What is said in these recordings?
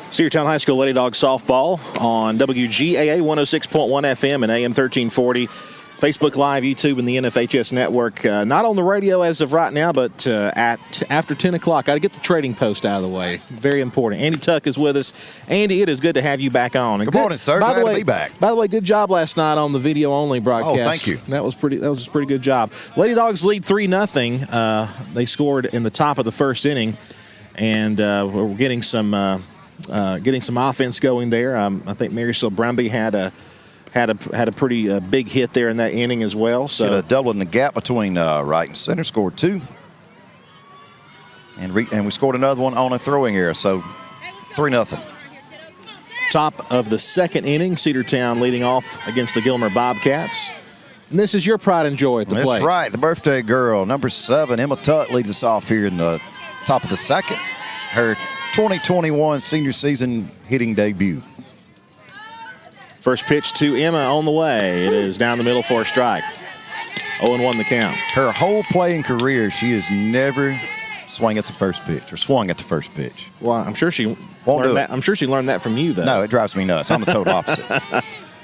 Cedartown High School Lady Dawgs softball on WGAA 106.1 FM and AM 1340. Facebook Live, YouTube, and the NFHS Network. Not on the radio as of right now, but after 10 o'clock. Got to get the trading post out of the way. Very important. Andy Tuck is with us. Andy, it is good to have you back on. And good morning, sir. Glad to be back. By the way, good job last night on the video-only broadcast. Oh, thank you. That was a pretty good job. Lady Dawgs lead 3-0. They scored in the top of the first inning, and we're getting some offense going there. I think Marysville Brumby had a pretty big hit there in that inning as well. So doubling the gap between right and center, scored 2. And we scored another one on a throwing error, so 3-0. Top of the second inning, Cedartown leading off against the Gilmer Bobcats. And this is your pride and joy at the plate. That's right, the birthday girl, number 7, Emma Tutt, leads us off here in the top of the second. Her 2021 senior season hitting debut. First pitch to Emma on the way. It is down the middle for a strike. 0-1 the count. Her whole playing career, she has never swung at the first pitch. Well, I'm sure she learned that. I'm sure she learned that from you, though. No, it drives me nuts. I'm the total opposite.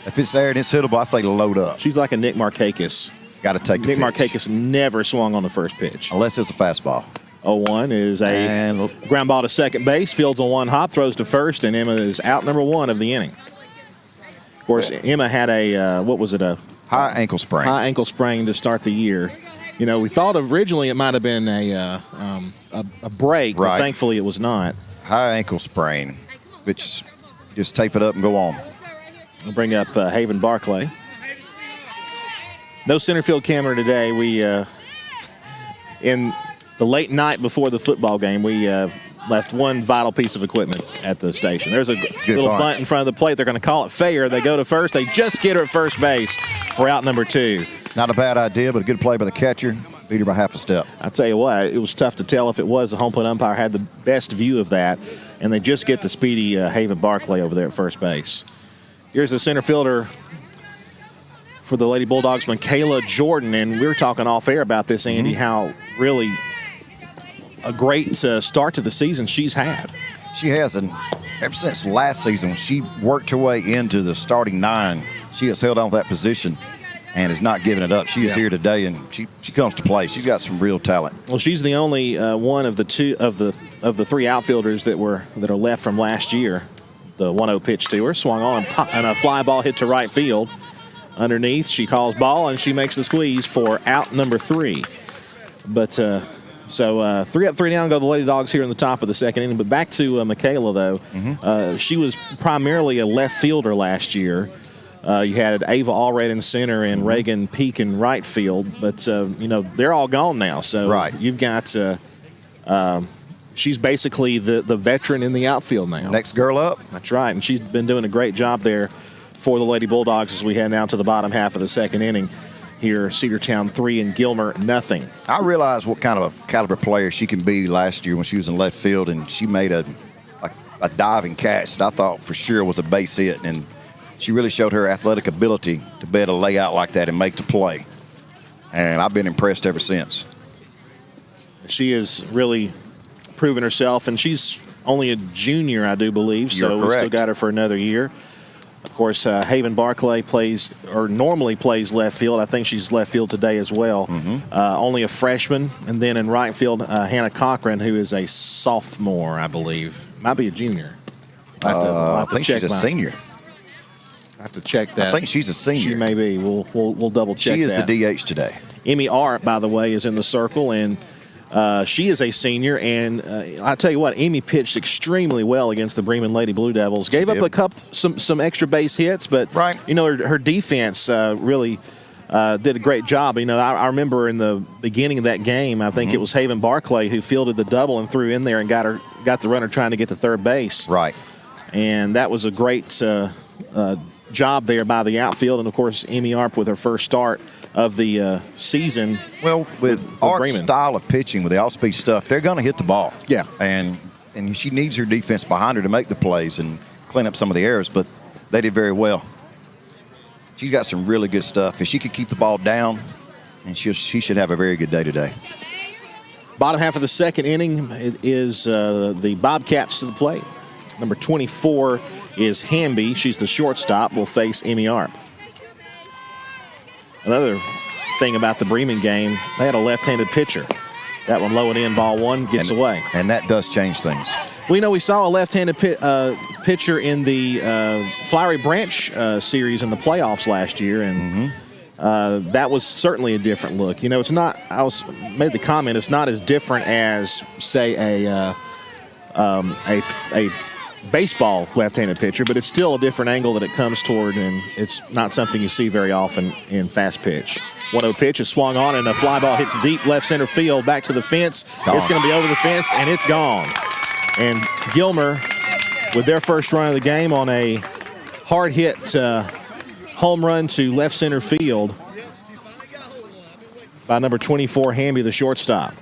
If it's there and it's hittable, I say load up. She's like a Nick Markakis. Got to take the pitch. Nick Markakis never swung on the first pitch. Unless it's a fastball. 0-1 is a ground ball to second base. Fields on one hop, throws to first, and Emma is out number 1 of the inning. Of course, Emma had a high ankle sprain. High ankle sprain to start the year. You know, we thought originally it might have been a break, right. But thankfully it was not. High ankle sprain, which just tape it up and go on. We'll bring up Haven Barclay. No center field camera today. We in the late night before the football game, we left one vital piece of equipment at the station. There's a little bunt in front of the plate. They're going to call it fair. They go to first. They just get her at first base for out number 2. Not a bad idea, but a good play by the catcher. Beat her by half a step. I'll tell you what, it was tough to tell if it was. The home plate umpire had the best view of that, and they just get the speedy Haven Barclay over there at first base. Here's the center fielder for the Lady Bulldogsman, Kayla Jordan, and we were talking off air about this, Andy, how really a great start to the season she's had. She has, and ever since last season, when she worked her way into the starting 9, she has held on to that position and is not giving it up. She is here today, and she comes to play. She's got some real talent. Well, she's the only one of the 3 outfielders that are left from last year. The 1-0 pitch to her, swung on and a fly ball hit to right field. Underneath, she calls ball, and she makes the squeeze for out number 3. But so 3 up, 3 down go the Lady Dawgs here in the top of the second inning. But back to Michaela, though. She was primarily a left fielder last year. You had Ava Allred in center and Reagan Peak in right field. But, they're all gone now. So you've got she's basically the veteran in the outfield now. Next girl up. That's right. And she's been doing a great job there for the Lady Bulldogs as we head now to the bottom half of the second inning. Here, Cedartown 3 and Gilmer 0. I realized what kind of a caliber player she can be last year when she was in left field, and she made a diving catch that I thought for sure was a base hit, and she really showed her athletic ability to be able to lay out like that and make the play. And I've been impressed ever since. She has really proven herself, and she's only a junior, I do believe, so we still got her for another year. Of course, Haven Barclay normally plays left field. I think she's left field today as well. Only a freshman. And then in right field, Hannah Cochran, who is a sophomore, I believe. Might be a junior. I think she's a senior. I have to check that. I think she's a senior. She may be. We'll double check that. She is the DH today. Emmy Art, by the way, is in the circle, and she is a senior, and I tell you what, Amy pitched extremely well against the Bremen Lady Blue Devils. Gave up some extra base hits, but her defense really did a great job. I remember in the beginning of that game, I think it was Haven Barclay who fielded the double and threw in there and got the runner trying to get to third base. Right, and that was a great job there by the outfield, and of course, Amy Arp with her first start of the season. Well, with Art's style of pitching, with the off-speed stuff, they're going to hit the ball. Yeah. And she needs her defense behind her to make the plays and clean up some of the errors, but they did very well. She's got some really good stuff. If she could keep the ball down, and she should have a very good day today. Bottom half of the second inning is the Bobcats to the plate. Number 24 is Hamby. She's the shortstop. Will face Emmy Arp. Another thing about the Bremen game, they had a left-handed pitcher. That one low and in, ball one, gets away. And that does change things. We know we saw a left-handed pitcher in the Flowery Branch series in the playoffs last year, and that was certainly a different look. You know, it's not. Made the comment. It's not as different as, say, a baseball left-handed pitcher, but it's still a different angle that it comes toward, and it's not something you see very often in fast pitch. 1-0 pitch is swung on, and a fly ball hits deep left center field, back to the fence. Gone. It's going to be over the fence, and it's gone. And Gilmer, with their first run of the game on a hard hit home run to left center field by number 24, Hamby, the shortstop.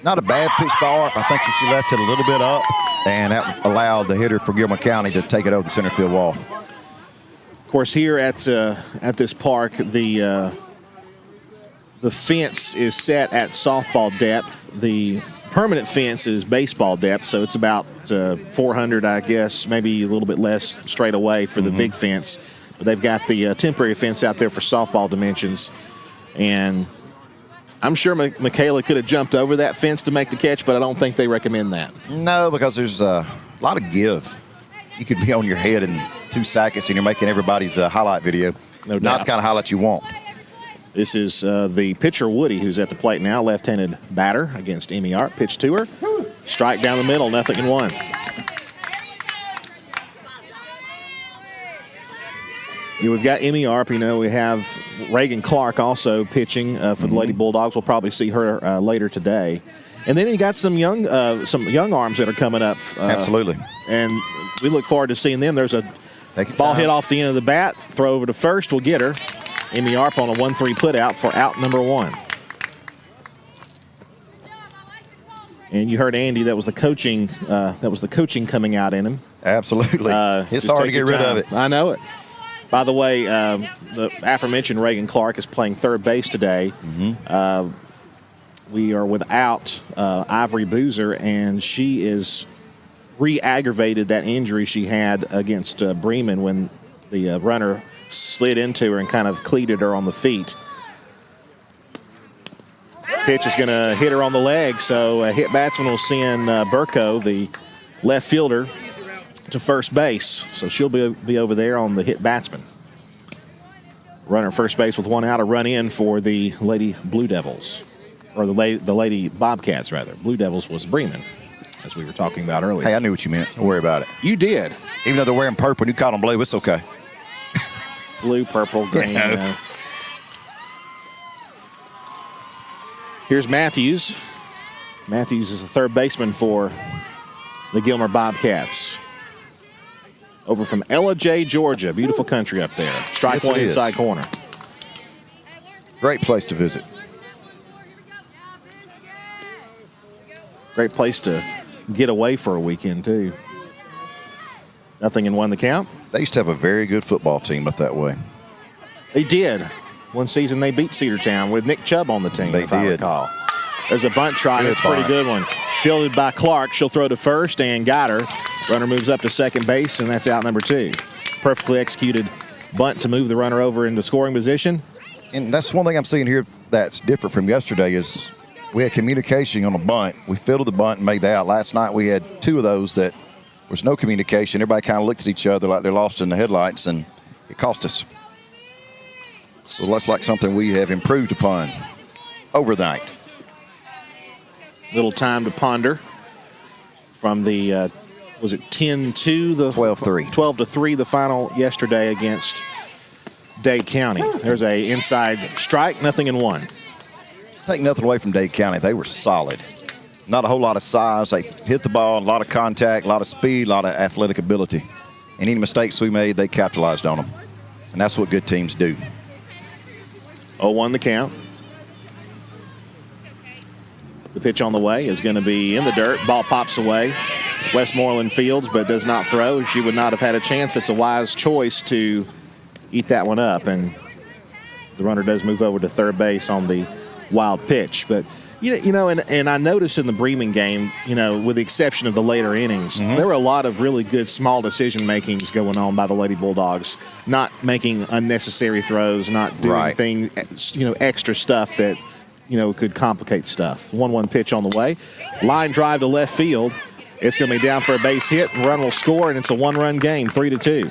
Not a bad pitch by Arp. I think she left it a little bit up, and that allowed the hitter for Gilmer County to take it over the center field wall. Of course, here at this park, the fence is set at softball depth. The permanent fence is baseball depth, so it's about 400, I guess, maybe a little bit less straight away for the big fence. But they've got the temporary fence out there for softball dimensions, and I'm sure Michaela could have jumped over that fence to make the catch, but I don't think they recommend that. No, because there's a lot of give. You could be on your head in 2 seconds, and you're making everybody's highlight video. No doubt. Not the kind of highlight you want. This is the pitcher, Woody, who's at the plate now, left-handed batter against Emmy Arp. Pitch to her. Strike down the middle, 0-1. We've got Emmy Arp. You know, we have Reagan Clark also pitching for the Lady Bulldogs. We'll probably see her later today. And then you got some young arms that are coming up. Absolutely. And we look forward to seeing them. There's a ball hit off the end of the bat. Throw over to first. We'll get her. Emmy Arp on a 1-3 putout for out number 1. And you heard Andy. That was the coaching. Coming out in him. Absolutely. It's hard to get rid of it. I know it. By the way, the aforementioned Reagan Clark is playing third base today. We are without Ivory Boozer, and she is re-aggravated that injury she had against Bremen when the runner slid into her and kind of cleated her on the feet. Pitch is going to hit her on the leg, so a hit batsman will send Burko, the left fielder, to first base. So she'll be over there on the hit batsman. Runner first base with 1 out, a run in for the Lady Blue Devils. Or the Lady Bobcats, rather. Blue Devils was Bremen, as we were talking about earlier. Hey, I knew what you meant. Don't worry about it. You did. Even though they're wearing purple and you call them blue, it's okay. Blue, purple, green. Here's Matthews. Matthews is the third baseman for the Gilmer Bobcats. Over from Ella J, Georgia. Beautiful country up there. Strike one inside corner. Great place to visit. Great place to get away for a weekend, too. 0-1 the count. They used to have a very good football team up that way. They did. One season they beat Cedartown with Nick Chubb on the team, if I recall. There's a bunt try. It's a pretty good one. Fielded by Clark. She'll throw to first and got her. Runner moves up to second base, and that's out number 2. Perfectly executed bunt to move the runner over into scoring position. And that's one thing I'm seeing here that's different from yesterday is we had communication on a bunt. We fielded the bunt and made the out. Last night we had 2 of those that was no communication. Everybody kind of looked at each other like they're lost in the headlights, and it cost us. So that's like something we have improved upon overnight. Little time to ponder from the, was it 10-2? The 12-3. 12-3, the final yesterday against Dade County. There's a inside strike, 0-1. Take nothing away from Dade County. They were solid. Not a whole lot of size. They hit the ball, a lot of contact, a lot of speed, a lot of athletic ability. And any mistakes we made, they capitalized on them. And that's what good teams do. 0-1 the count. The pitch on the way is going to be in the dirt. Ball pops away. Westmoreland fields, but does not throw. She would not have had a chance. It's a wise choice to eat that one up. And the runner does move over to third base on the wild pitch. But And I noticed in the Bremen game, with the exception of the later innings, there were a lot of really good small decision makings going on by the Lady Bulldogs, not making unnecessary throws, not doing things, extra stuff that, could complicate stuff. 1-1 pitch on the way. Line drive to left field. It's going to be down for a base hit, and run will score, and it's a one-run game, 3-2.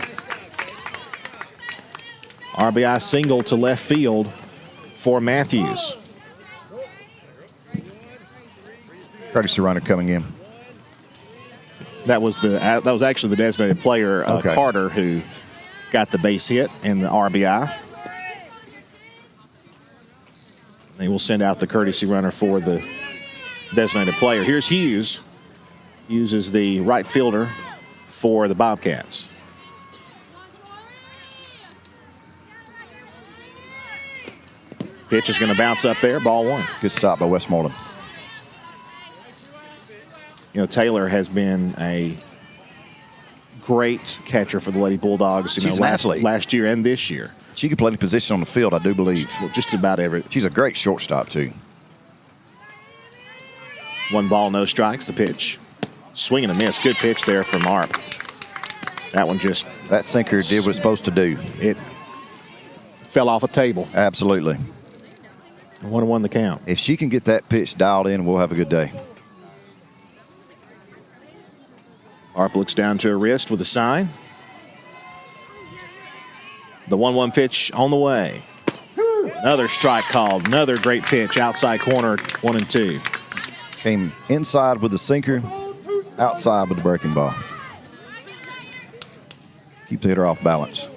RBI single to left field for Matthews. Courtesy runner coming in. That was actually the designated player, Carter, who got the base hit and the RBI. They will send out the courtesy runner for the designated player. Here's Hughes. Hughes is the right fielder for the Bobcats. Pitch is going to bounce up there. Ball one. Good stop by Westmoreland. Taylor has been a great catcher for the Lady Bulldogs. She's an athlete. Last year and this year. She can play any position on the field, I do believe. Well, just about every. She's a great shortstop, too. 1 ball, no strikes. The pitch. Swing and a miss. Good pitch there from Arp. That sinker did what it's supposed to do. It fell off a table. Absolutely. 1-1 the count. If she can get that pitch dialed in, we'll have a good day. Arp looks down to her wrist with a sign. The 1-1 pitch on the way. Another strike called. Another great pitch. Outside corner, 1-2. Came inside with the sinker, outside with the breaking ball. Keep the hitter off balance.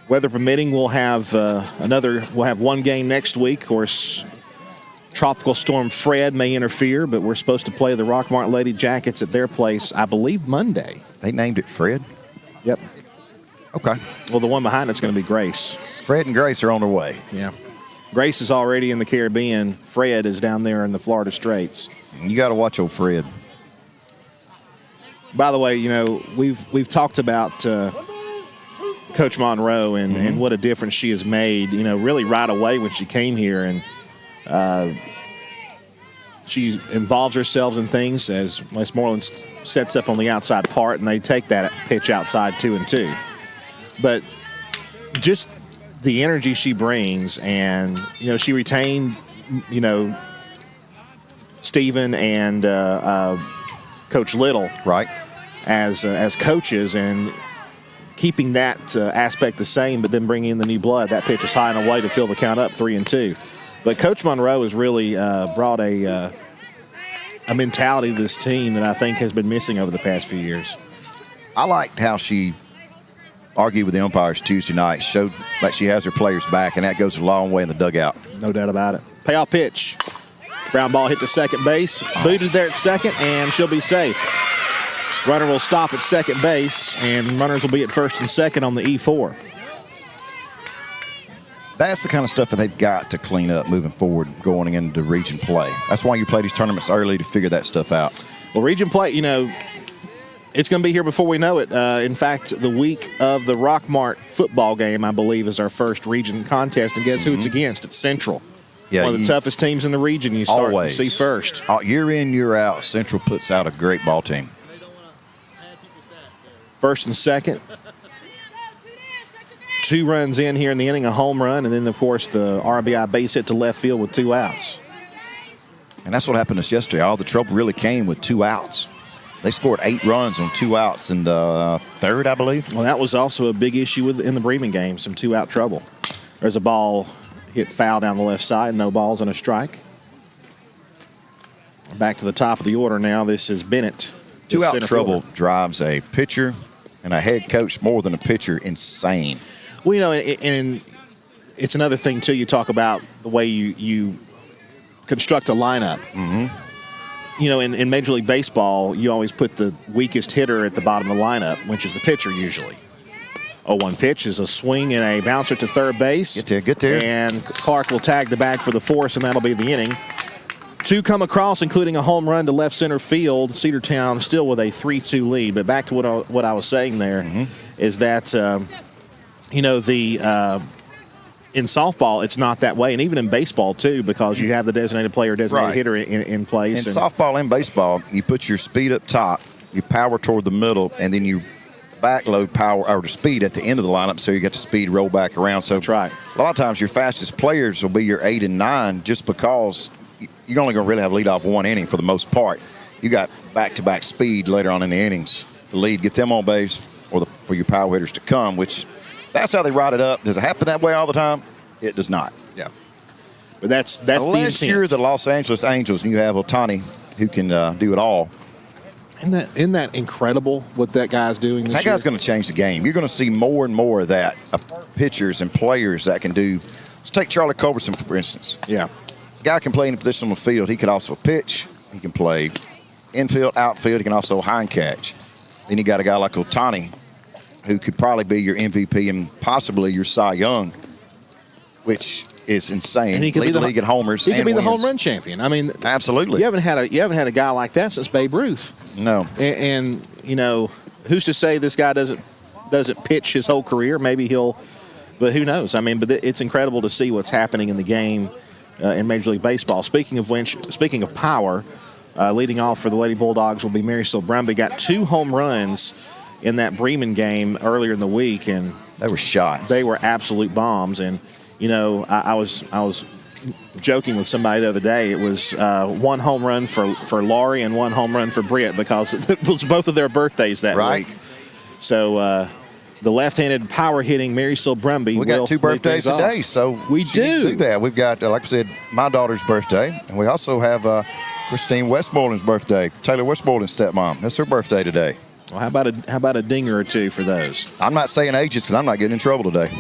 Weather permitting, we'll have one game next week. Of course, Tropical Storm Fred may interfere, but we're supposed to play the Rockmart Lady Jackets at their place, I believe, Monday. They named it Fred? Yep. Okay. Well, the one behind it's going to be Grace. Fred and Grace are on their way. Yeah. Grace is already in the Caribbean. Fred is down there in the Florida Straits. You got to watch old Fred. By the way, we've talked about Coach Monroe and what a difference she has made, really right away when she came here. And she involves herself in things as Westmoreland sets up on the outside part, and they take that pitch outside 2-2. But just the energy she brings, and, she retained, Stephen and Coach Little as coaches, and keeping that aspect the same, but then bringing in the new blood. That pitch is high and away to fill the count up, 3-2. But Coach Monroe has really brought a mentality to this team that I think has been missing over the past few years. I liked how she argued with the umpires Tuesday night, showed like she has her players back, and that goes a long way in the dugout. No doubt about it. Payoff pitch. Ground ball hit to second base. Booted there at second, and she'll be safe. Runner will stop at second base, and runners will be at first and second on the E4. That's the kind of stuff that they've got to clean up moving forward going into region play. That's why you play these tournaments early, to figure that stuff out. Well, region play, it's going to be here before we know it. In fact, the week of the Rockmart football game, I believe, is our first region contest. And guess who it's against? It's Central. Yeah, one of the toughest teams in the region you start to see first. Year in, year out, Central puts out a great ball team. First and second. 2 runs in here in the inning, a home run, and then, of course, the RBI base hit to left field with 2 outs. And that's what happened to us yesterday. All the trouble really came with 2 outs. They scored 8 runs on 2 outs in the third, I believe. Well, that was also a big issue in the Bremen game, some 2-out trouble. There's a ball hit foul down the left side, no balls and a strike. Back to the top of the order now. This is Bennett. 2-out trouble drives a pitcher and a head coach more than a pitcher insane. Well, and it's another thing, too. You talk about the way you construct a lineup. Mm-hmm. In Major League Baseball, you always put the weakest hitter at the bottom of the lineup, which is the pitcher usually. 0-1 pitch is a swing and a bouncer to third base. Get there. And Clark will tag the bag for the force, and that'll be the inning. 2 come across, including a home run to left center field. Cedartown still with a 3-2 lead. But back to what I was saying there is that, the in softball, it's not that way, and even in baseball too, because you have the designated player, designated hitter in place. In softball and baseball, you put your speed up top, you power toward the middle, and then you backload power or the speed at the end of the lineup, so you get the speed roll back around. So that's right. A lot of times your fastest players will be your 8 and 9, just because you're only going to really have lead off one inning for the most part. You got back-to-back speed later on in the innings to lead, get them on base, or for your power hitters to come, which that's how they ride it up. Does it happen that way all the time? It does not. Yeah. But that's unless the you're the Los Angeles Angels and you have Ohtani who can do it all. Isn't that incredible what that guy's doing this year? That guy's going to change the game. You're going to see more and more of that, pitchers and players that can do. Let's take Charlie Culberson, for instance. Yeah. The guy can play in a position on the field. He could also pitch. He can play infield, outfield. He can also hand catch. Then you got a guy like Ohtani, who could probably be your MVP and possibly your Cy Young, which is insane. And he could lead the league in homers. He could be the wins. home run champion. I mean, absolutely. You haven't had a guy like that since Babe Ruth. No. And you know, who's to say this guy doesn't pitch his whole career? Maybe he'll, but who knows? I mean, but it's incredible to see what's happening in the game in Major League Baseball. Speaking of power, leading off for the Lady Bulldogs will be Marisol Brumby. Got 2 home runs in that Bremen game earlier in the week, and they were shots. They were absolute bombs. And you know, I was joking with somebody the other day. It was 1 home run for Laurie and 1 home run for Britt, because it was both of their birthdays that week. So the left-handed power-hitting Marisol Brumby. We got 2 birthdays today, so we do that. We've got, like I said, my daughter's birthday, and we also have Christine Westmoreland's birthday. Taylor Westmoreland's stepmom. That's her birthday today. Well, how about a dinger or 2 for those? I'm not saying ages because I'm not getting in trouble today.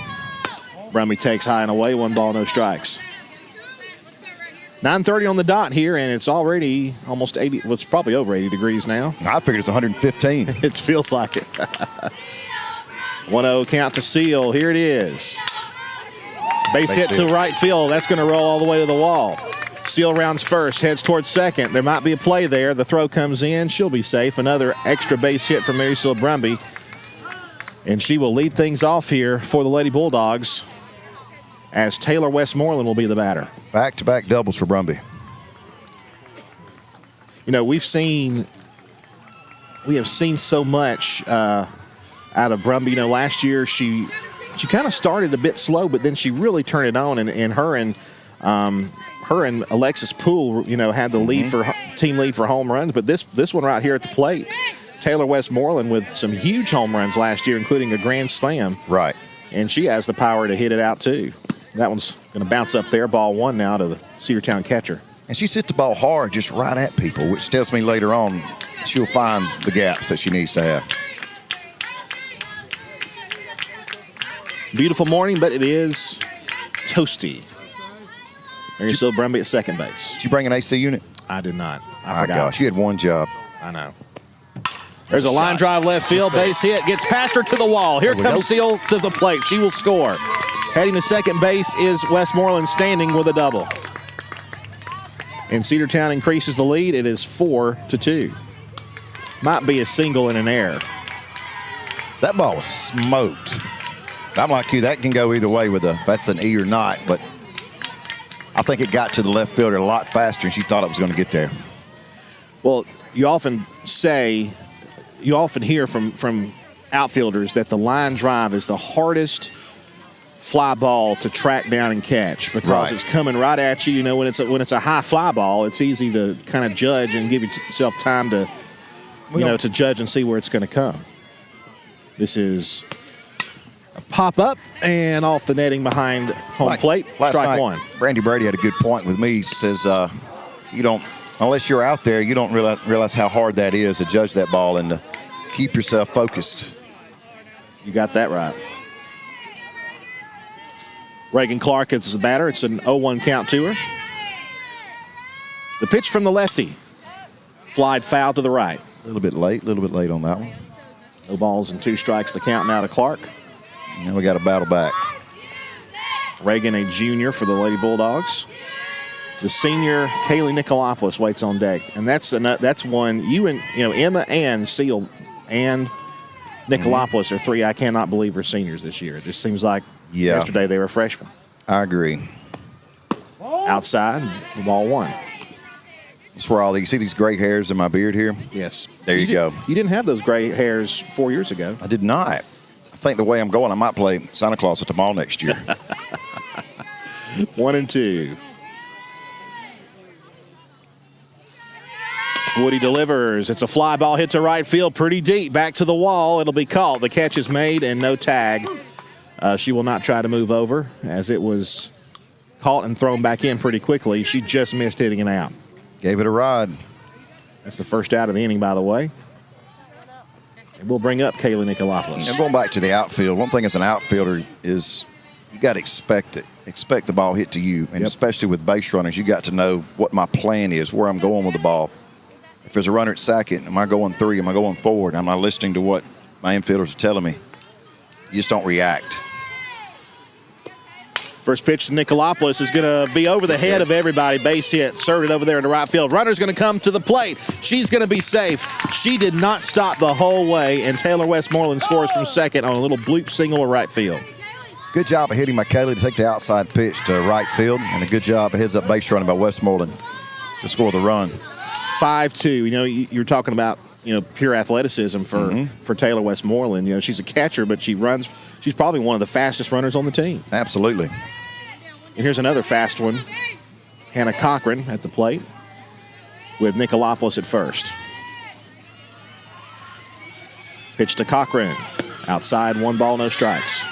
Brumby takes high and away, 1 ball, no strikes. 9:30 on the dot here, and it's already almost 80. Well, it's probably over 80 degrees now. I figured it's 115. It feels like it. 1-0 count to Seal. Here it is. Base hit to right field. That's going to roll all the way to the wall. Seal rounds first, heads towards second. There might be a play there. The throw comes in. She'll be safe. Another extra base hit from Marisol Brumby. And she will lead things off here for the Lady Bulldogs, as Taylor Westmoreland will be the batter. Back-to-back doubles for Brumby. You know, we have seen so much out of Brumby. You know, last year she kind of started a bit slow, but then she really turned it on, and her and Alexis Poole, you know, had the lead for team lead for home runs. But this one right here at the plate, Taylor Westmoreland with some huge home runs last year, including a grand slam. Right. And she has the power to hit it out too. That one's going to bounce up there. Ball 1 now to the Cedartown catcher. And she hits the ball hard, just right at people, which tells me later on she'll find the gaps that she needs to have. Beautiful morning, but it is toasty. Marisol Brumby at second base. Did you bring an AC unit? I did not. I forgot. Gosh, you had 1 job. I know. There's a line drive left field, base hit, gets past her to the wall. Here comes Seal to the plate. She will score. Heading to second base is Westmoreland, standing with a double. And Cedartown increases the lead. It is 4-2. Might be a single and an error. That ball was smoked. I'm like you. That can go either way with if that's an E or not. But I think it got to the left fielder a lot faster, and she thought it was going to get there. Well, you often hear from outfielders that the line drive is the hardest fly ball to track down and catch, because it's coming right at you. You know, when it's a high fly ball, it's easy to kind of judge and give yourself time to, to judge and see where it's going to come. This is a pop up and off the netting behind home plate. Strike 1. Brandy Brady had a good point with me. He says, you don't, unless you're out there, you don't realize how hard that is to judge that ball and to keep yourself focused. You got that right. Reagan Clark is the batter. It's an 0-1 count to her. The pitch from the lefty. Flied foul to the right. A little bit late on that one. No balls and 2 strikes. The count now to Clark. Now we got to battle back. Reagan, a junior for the Lady Bulldogs. The senior, Kayla Nicolopoulos, waits on deck. And that's one, Emma and Seal and Nicolopoulos are 3 I cannot believe are seniors this year. It just seems like yesterday they were freshmen. I agree. Outside, ball one. That's where you see these gray hairs in my beard here? Yes. There you go. You didn't have those gray hairs 4 years ago. I did not. I think the way I'm going, I might play Santa Claus at the mall next year. 1-2. Woody delivers. It's a fly ball hit to right field, pretty deep, back to the wall. It'll be caught. The catch is made and no tag. She will not try to move over as it was caught and thrown back in pretty quickly. She just missed hitting it out. Gave it a ride. That's the first out of the inning, by the way. And we'll bring up Kayla Nicolopoulos. And going back to the outfield, one thing as an outfielder is you got to expect it. Expect the ball hit to you. And especially with base runners, you got to know what my plan is, where I'm going with the ball. If there's a runner at second, am I going third? Am I going forward? Am I listening to what my infielders are telling me? You just don't react. First pitch to Nicolopoulos is going to be over the head of everybody. Base hit, served it over there in the right field. Runner's going to come to the plate. She's going to be safe. She did not stop the whole way, and Taylor Westmoreland scores from second on a little bloop single to right field. Good job of hitting by Kayla to take the outside pitch to right field, and a good job of heads-up base running by Westmoreland to score the run. 5-2. You know, you're talking about, pure athleticism for Taylor Westmoreland. You know, she's a catcher, but she runs. She's probably one of the fastest runners on the team. Absolutely. And here's another fast one. Hannah Cochran at the plate with Nicolopoulos at first. Pitch to Cochran. Outside, 1 ball, no strikes.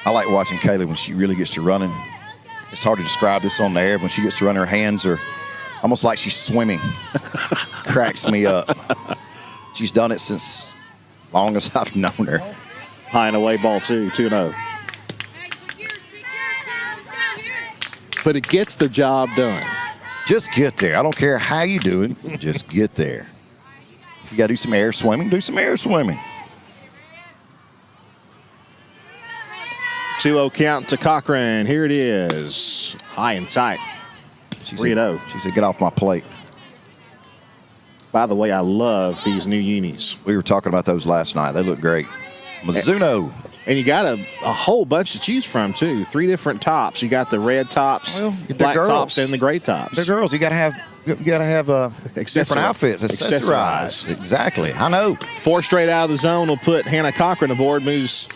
I like watching Kayla when she really gets to running. It's hard to describe this on the air. When she gets to run, her hands are almost like she's swimming. Cracks me up. She's done it since long as I've known her. High and away, ball 2-0. But it gets the job done. Just get there. I don't care how you do it. Just get there. If you got to do some air swimming, do some air swimming. 2-0 count to Cochran. Here it is. High and tight. 3-0. She said, get off my plate. By the way, I love these new unis. We were talking about those last night. They look great. Mizuno. And you got a whole bunch to choose from, too. 3 different tops. You got the red tops, black tops, and the gray tops. They're girls. You got to have different outfits. Accessorize. Exactly. I know. 4 straight out of the zone will put Hannah Cochran aboard. Moves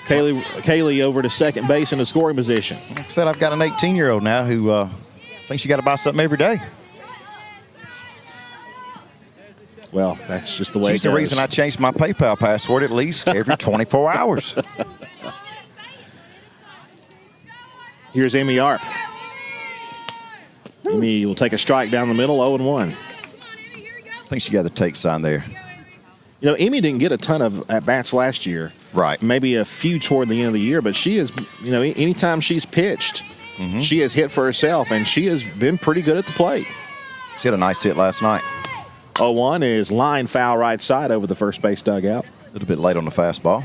Kaylee over to second base in the scoring position. Like I said, I've got an 18-year-old now who thinks you got to buy something every day. Well, that's just the way it goes. She's the reason I changed my PayPal password at least every 24 hours. Here's Amy Arp. Amy will take a strike down the middle, 0-1. I think she got the take sign there. You know, Amy didn't get a ton of at-bats last year. Right. Maybe a few toward the end of the year, but she is, anytime she's pitched, she has hit for herself, and she has been pretty good at the plate. She had a nice hit last night. 0-1 is line foul right side over the first base dugout. A little bit late on the fastball.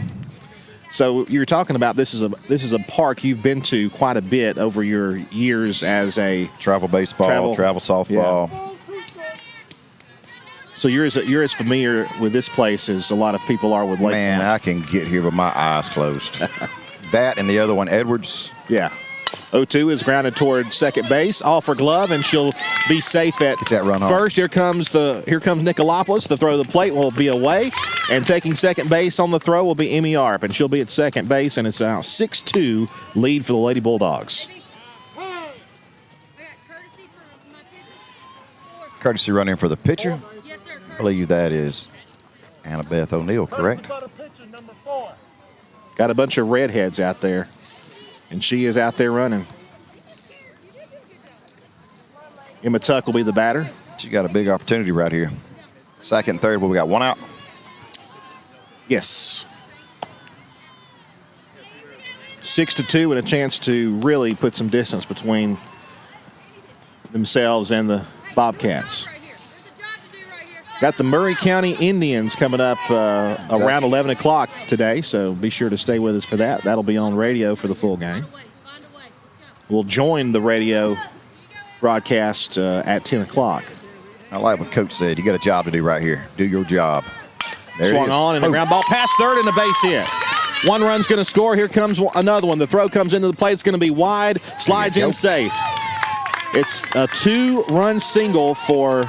So you're talking about this is a park you've been to quite a bit over your years as a travel baseball, travel softball. Yeah. So you're as familiar with this place as a lot of people are with Lake Man, Point. I can get here with my eyes closed. That and the other one, Edwards. Yeah. 0-2 is grounded toward second base. All for glove, and she'll be safe at that run first. Here comes Nicolopoulos. The throw to the plate will be away, and taking second base on the throw will be Amy Arp, and she'll be at second base, and it's now 6-2 lead for the Lady Bulldogs. Courtesy run in for the pitcher. I believe that is Annabeth O'Neill, correct? Got a bunch of redheads out there, and she is out there running. Emma Tuck will be the batter. She got a big opportunity right here. Second, third, we got 1 out. Yes. 6-2 and a chance to really put some distance between themselves and the Bobcats. Got the Murray County Indians coming up around 11 o'clock today, so be sure to stay with us for that. That'll be on radio for the full game. We'll join the radio broadcast at 10 o'clock. I like what Coach said. You got a job to do right here. Do your job. There Swung it is. on and the ground ball past third and a base hit. One run's going to score. Here comes another one. The throw comes into the plate. It's going to be wide. Slides in safe. It's a 2-run single for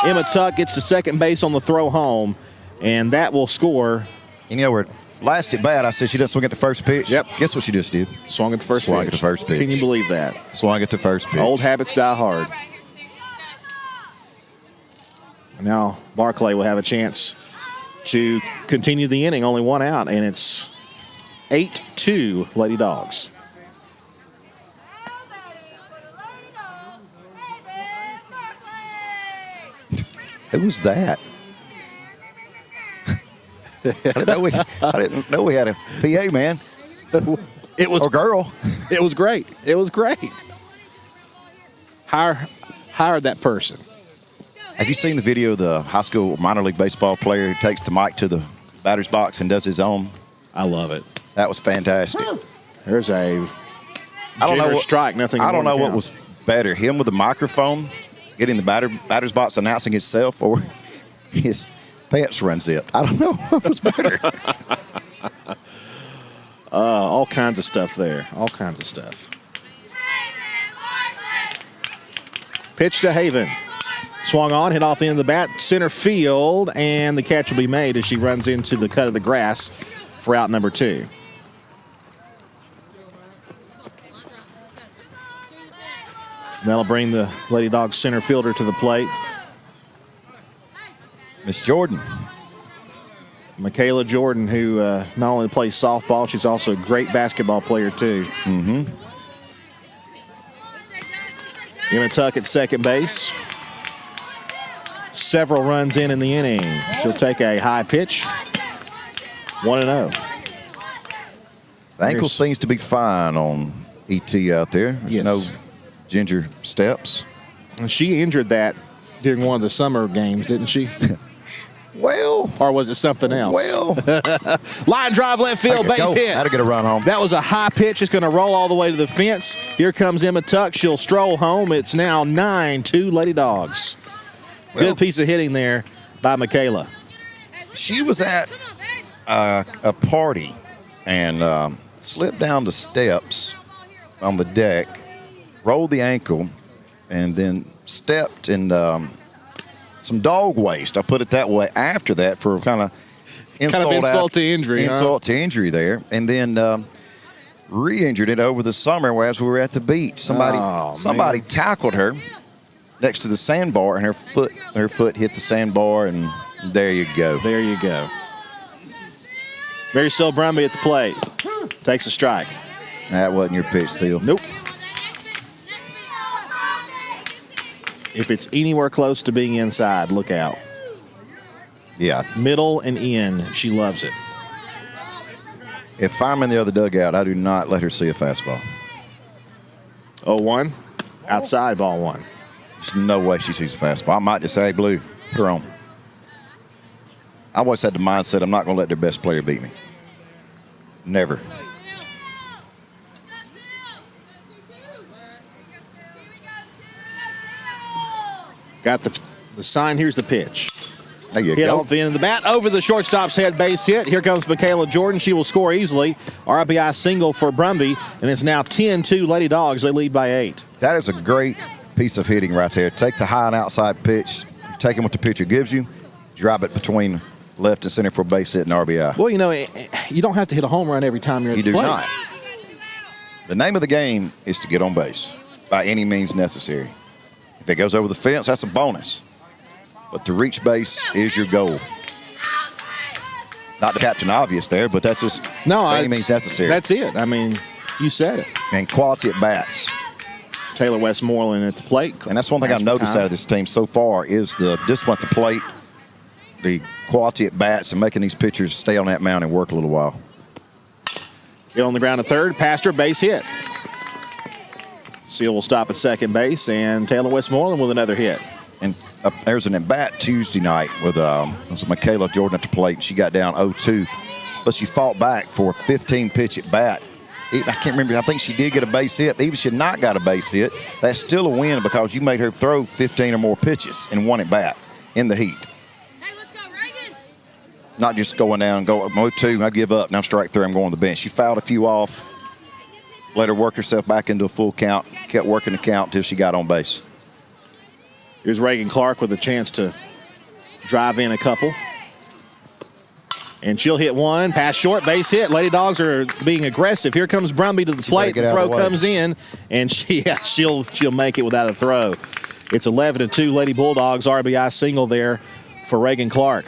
Emma Tuck. Gets to second base on the throw home, and that will score. You know, where last at bat, I said she doesn't swing at the first pitch. Yep. Guess what she just did? Swung at the first Swung pitch. at the first pitch. Can you believe that? Swung at the first pitch. Old habits die hard. Now Barclay will have a chance to continue the inning. Only one out, and it's 8-2 Lady Dogs. Who was that? I didn't know we had a PA man. It was or girl. It was great. It was great. Hire that person. Have you seen the video of the high school minor league baseball player who takes the mic to the batter's box and does his own? I love it. That was fantastic. There's a I don't know what strike. Nothing. I don't know what count. was better, him with the microphone, getting the batter's box announcing himself, or his pants run zipped. I don't know what was better. All kinds of stuff there. All kinds of stuff. Pitch to Haven. Swung on, hit off the end of the bat, center field, and the catch will be made as she runs into the cut of the grass for out number 2. That'll bring the Lady Dogs center fielder to the plate. Miss Jordan. Kayla Jordan, who not only plays softball, she's also a great basketball player, too. Mm-hmm. Emma Tuck at second base. Several runs in the inning. She'll take a high pitch. 1-0. The ankle seems to be fine on ET out there. There's Yes. no ginger steps. And she injured that during one of the summer games, didn't she? Well. Or was it something else? Well. Line drive left field, base hit. Had to get a run home. That was a high pitch. It's going to roll all the way to the fence. Here comes Emma Tuck. She'll stroll home. It's now 9-2 Lady Dogs. Well, good piece of hitting there by Kayla. She was at a party and slipped down the steps on the deck, rolled the ankle, and then stepped in some dog waste. I put it that way. After that, for kind of insult to injury. Insult to injury there. And then re-injured it over the summer as we were at the beach. Somebody tackled her next to the sandbar, and her foot hit the sandbar, and there you go. There you go. Marisol Brumby at the plate. Takes a strike. That wasn't your pitch, Seal. Nope. If it's anywhere close to being inside, look out. Yeah. Middle and in, she loves it. If I'm in the other dugout, I do not let her see a fastball. 0-1. Outside, ball 1. There's no way she sees a fastball. I might just say, hey, Blue, put her on. I always had the mindset I'm not going to let their best player beat me. Never. Got the sign. Here's the pitch. There you Hit go. off the end of the bat. Over the shortstop's head, base hit. Here comes Kayla Jordan. She will score easily. RBI single for Brumby, and it's now 10-2 Lady Dogs. They lead by 8. That is a great piece of hitting right there. Take the high and outside pitch, take what the pitcher gives you, drive it between left and center for a base hit and RBI. Well, you know, you don't have to hit a home run every time you're at the plate. You do not. The name of the game is to get on base by any means necessary. If it goes over the fence, that's a bonus. But to reach base is your goal. Not the Captain Obvious there, but that's just by any means necessary. That's it. I mean, you said it. And quality at bats. Taylor Westmoreland at the plate. And that's one thing I noticed out of this team so far is the discipline at the plate, the quality at bats, and making these pitchers stay on that mound and work a little while. Get on the ground at third. Past her, base hit. Seal will stop at second base, and Taylor Westmoreland with another hit. And there's an at-bat Tuesday night with Kayla Jordan at the plate. She got down 0-2, but she fought back for a 15-pitch at-bat. I can't remember. I think she did get a base hit. Even if she had not got a base hit, that's still a win because you made her throw 15 or more pitches in one at-bat in the heat. Hey, let's go, Reagan. not just going down, go 0-2, I give up. Now I'm strike 3, I'm going to the bench. She fouled a few off, let her work herself back into a full count, kept working the count until she got on base. Here's Reagan Clark with a chance to drive in a couple. And she'll hit one, pass short, base hit. Lady Dogs are being aggressive. Here comes Brumby to the plate. The throw comes in, and she'll make it without a throw. It's 11-2. Lady Bulldogs RBI single there for Reagan Clark.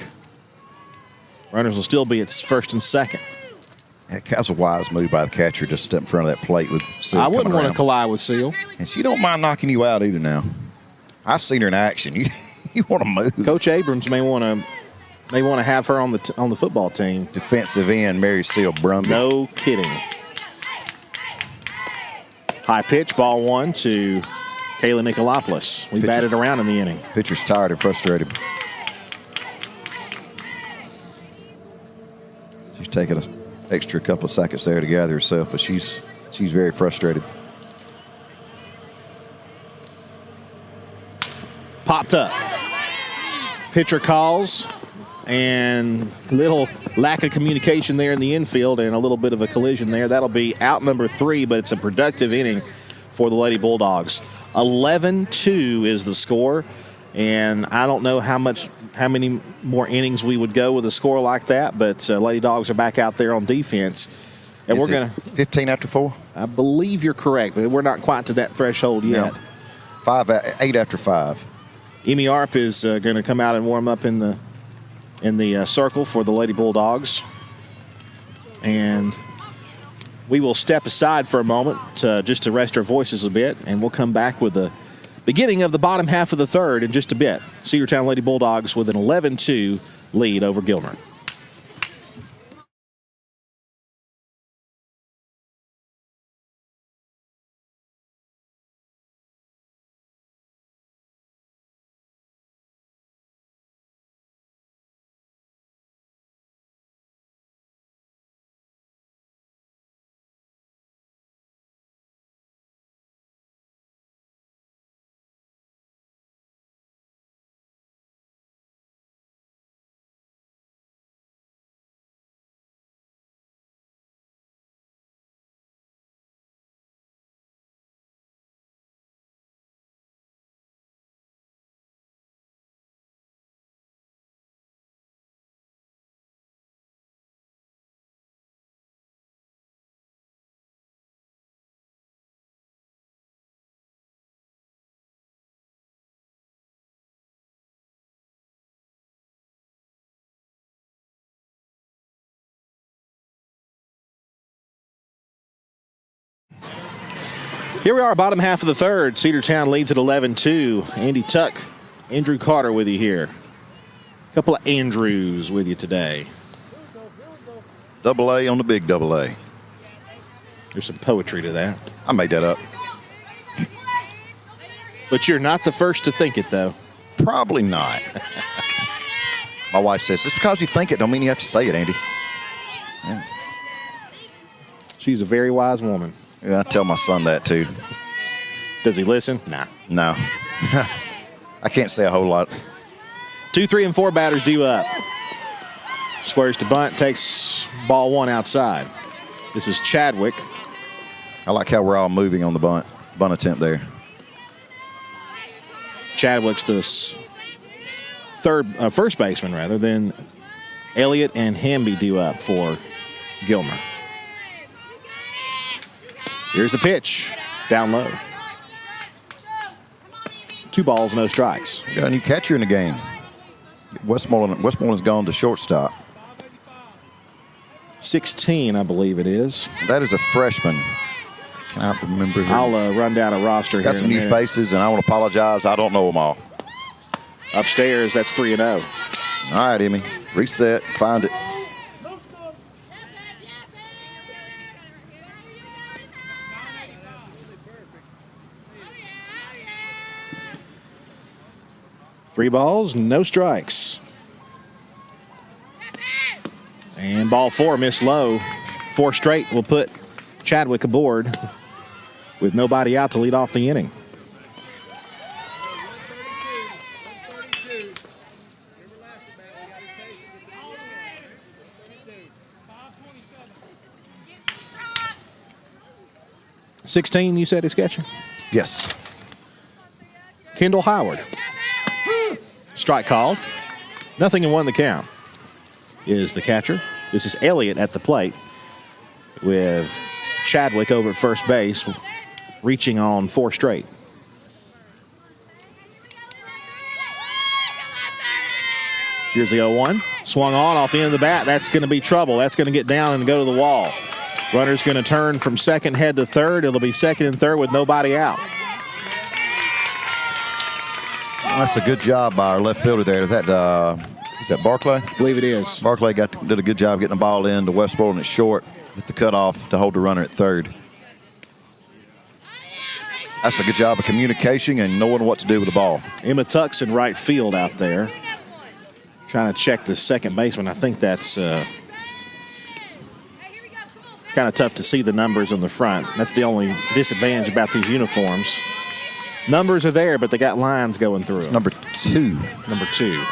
Runners will still be at first and second. That was a wise move by the catcher, just step in front of that plate with Seal. I wouldn't want to collide with Seal. And she don't mind knocking you out either now. I've seen her in action. You want to move. Coach Abrams may want to have her on the football team. Defensive end, Mary Seal Brumby. No kidding. High pitch, ball one to Kayla Nicolopoulos. We batted around in the inning. Pitcher's tired and frustrated. She's taking an extra couple of seconds there to gather herself, but she's very frustrated. Popped up. Pitcher calls, and little lack of communication there in the infield and a little bit of a collision there. That'll be out number 3, but it's a productive inning for the Lady Bulldogs. 11-2 is the score, and I don't know how many more innings we would go with a score like that, but Lady Dogs are back out there on defense. And we're going to 15 after 4? I believe you're correct, but we're not quite to that threshold yet. No. 8 after 5. Amy Arp is going to come out and warm up in the circle for the Lady Bulldogs. And we will step aside for a moment just to rest our voices a bit, and we'll come back with the beginning of the bottom half of the third in just a bit. Cedartown Lady Bulldogs with an 11-2 lead over Gilmer. Here we are, bottom half of the third. Cedartown leads at 11-2. Andy Tuck, Andrew Carter with you here. A couple of Andrews with you today. Double A on the big double A. There's some poetry to that. I made that up. But you're not the first to think it, though. Probably not. My wife says, just because you think it don't mean you have to say it, Andy. Yeah. She's a very wise woman. Yeah, I tell my son that, too. Does he listen? Nah. No. I can't say a whole lot. 2, 3, and 4 batters due up. Squares to bunt, takes ball one outside. This is Chadwick. I like how we're all moving on the bunt attempt there. Chadwick's the first baseman, rather, than Elliott and Hamby due up for Gilmer. Here's the pitch, down low. 2 balls, no strikes. Got a new catcher in the game. Westmoreland's gone to shortstop. 16, I believe it is. That is a freshman. Can I remember? I'll run down a roster Got here. some new faces, and I want to apologize. I don't know them all. Upstairs, that's 3-0. All right, Emmy. Reset. Find it. Three balls, no strikes. And ball 4 missed low. 4 straight will put Chadwick aboard with nobody out to lead off the inning. 16, you said is catcher? Yes. Kendall Howard. Strike called. 0-1 the count is the catcher. This is Elliott at the plate with Chadwick over at first base, reaching on 4 straight. Here's the 0-1. Swung on off the end of the bat. That's going to be trouble. That's going to get down and go to the wall. Runner's going to turn from second, head to third. It'll be second and third with nobody out. That's a good job by our left fielder there. Is that Barclay? I believe it is. Barclay did a good job getting the ball in to Westmoreland at short with the cutoff to hold the runner at third. That's a good job of communication and knowing what to do with the ball. Emma Tuck's in right field out there. Trying to check the second baseman. I think that's kind of tough to see the numbers on the front. That's the only disadvantage about these uniforms. Numbers are there, but they got lines going through them. Number 2. Number 2.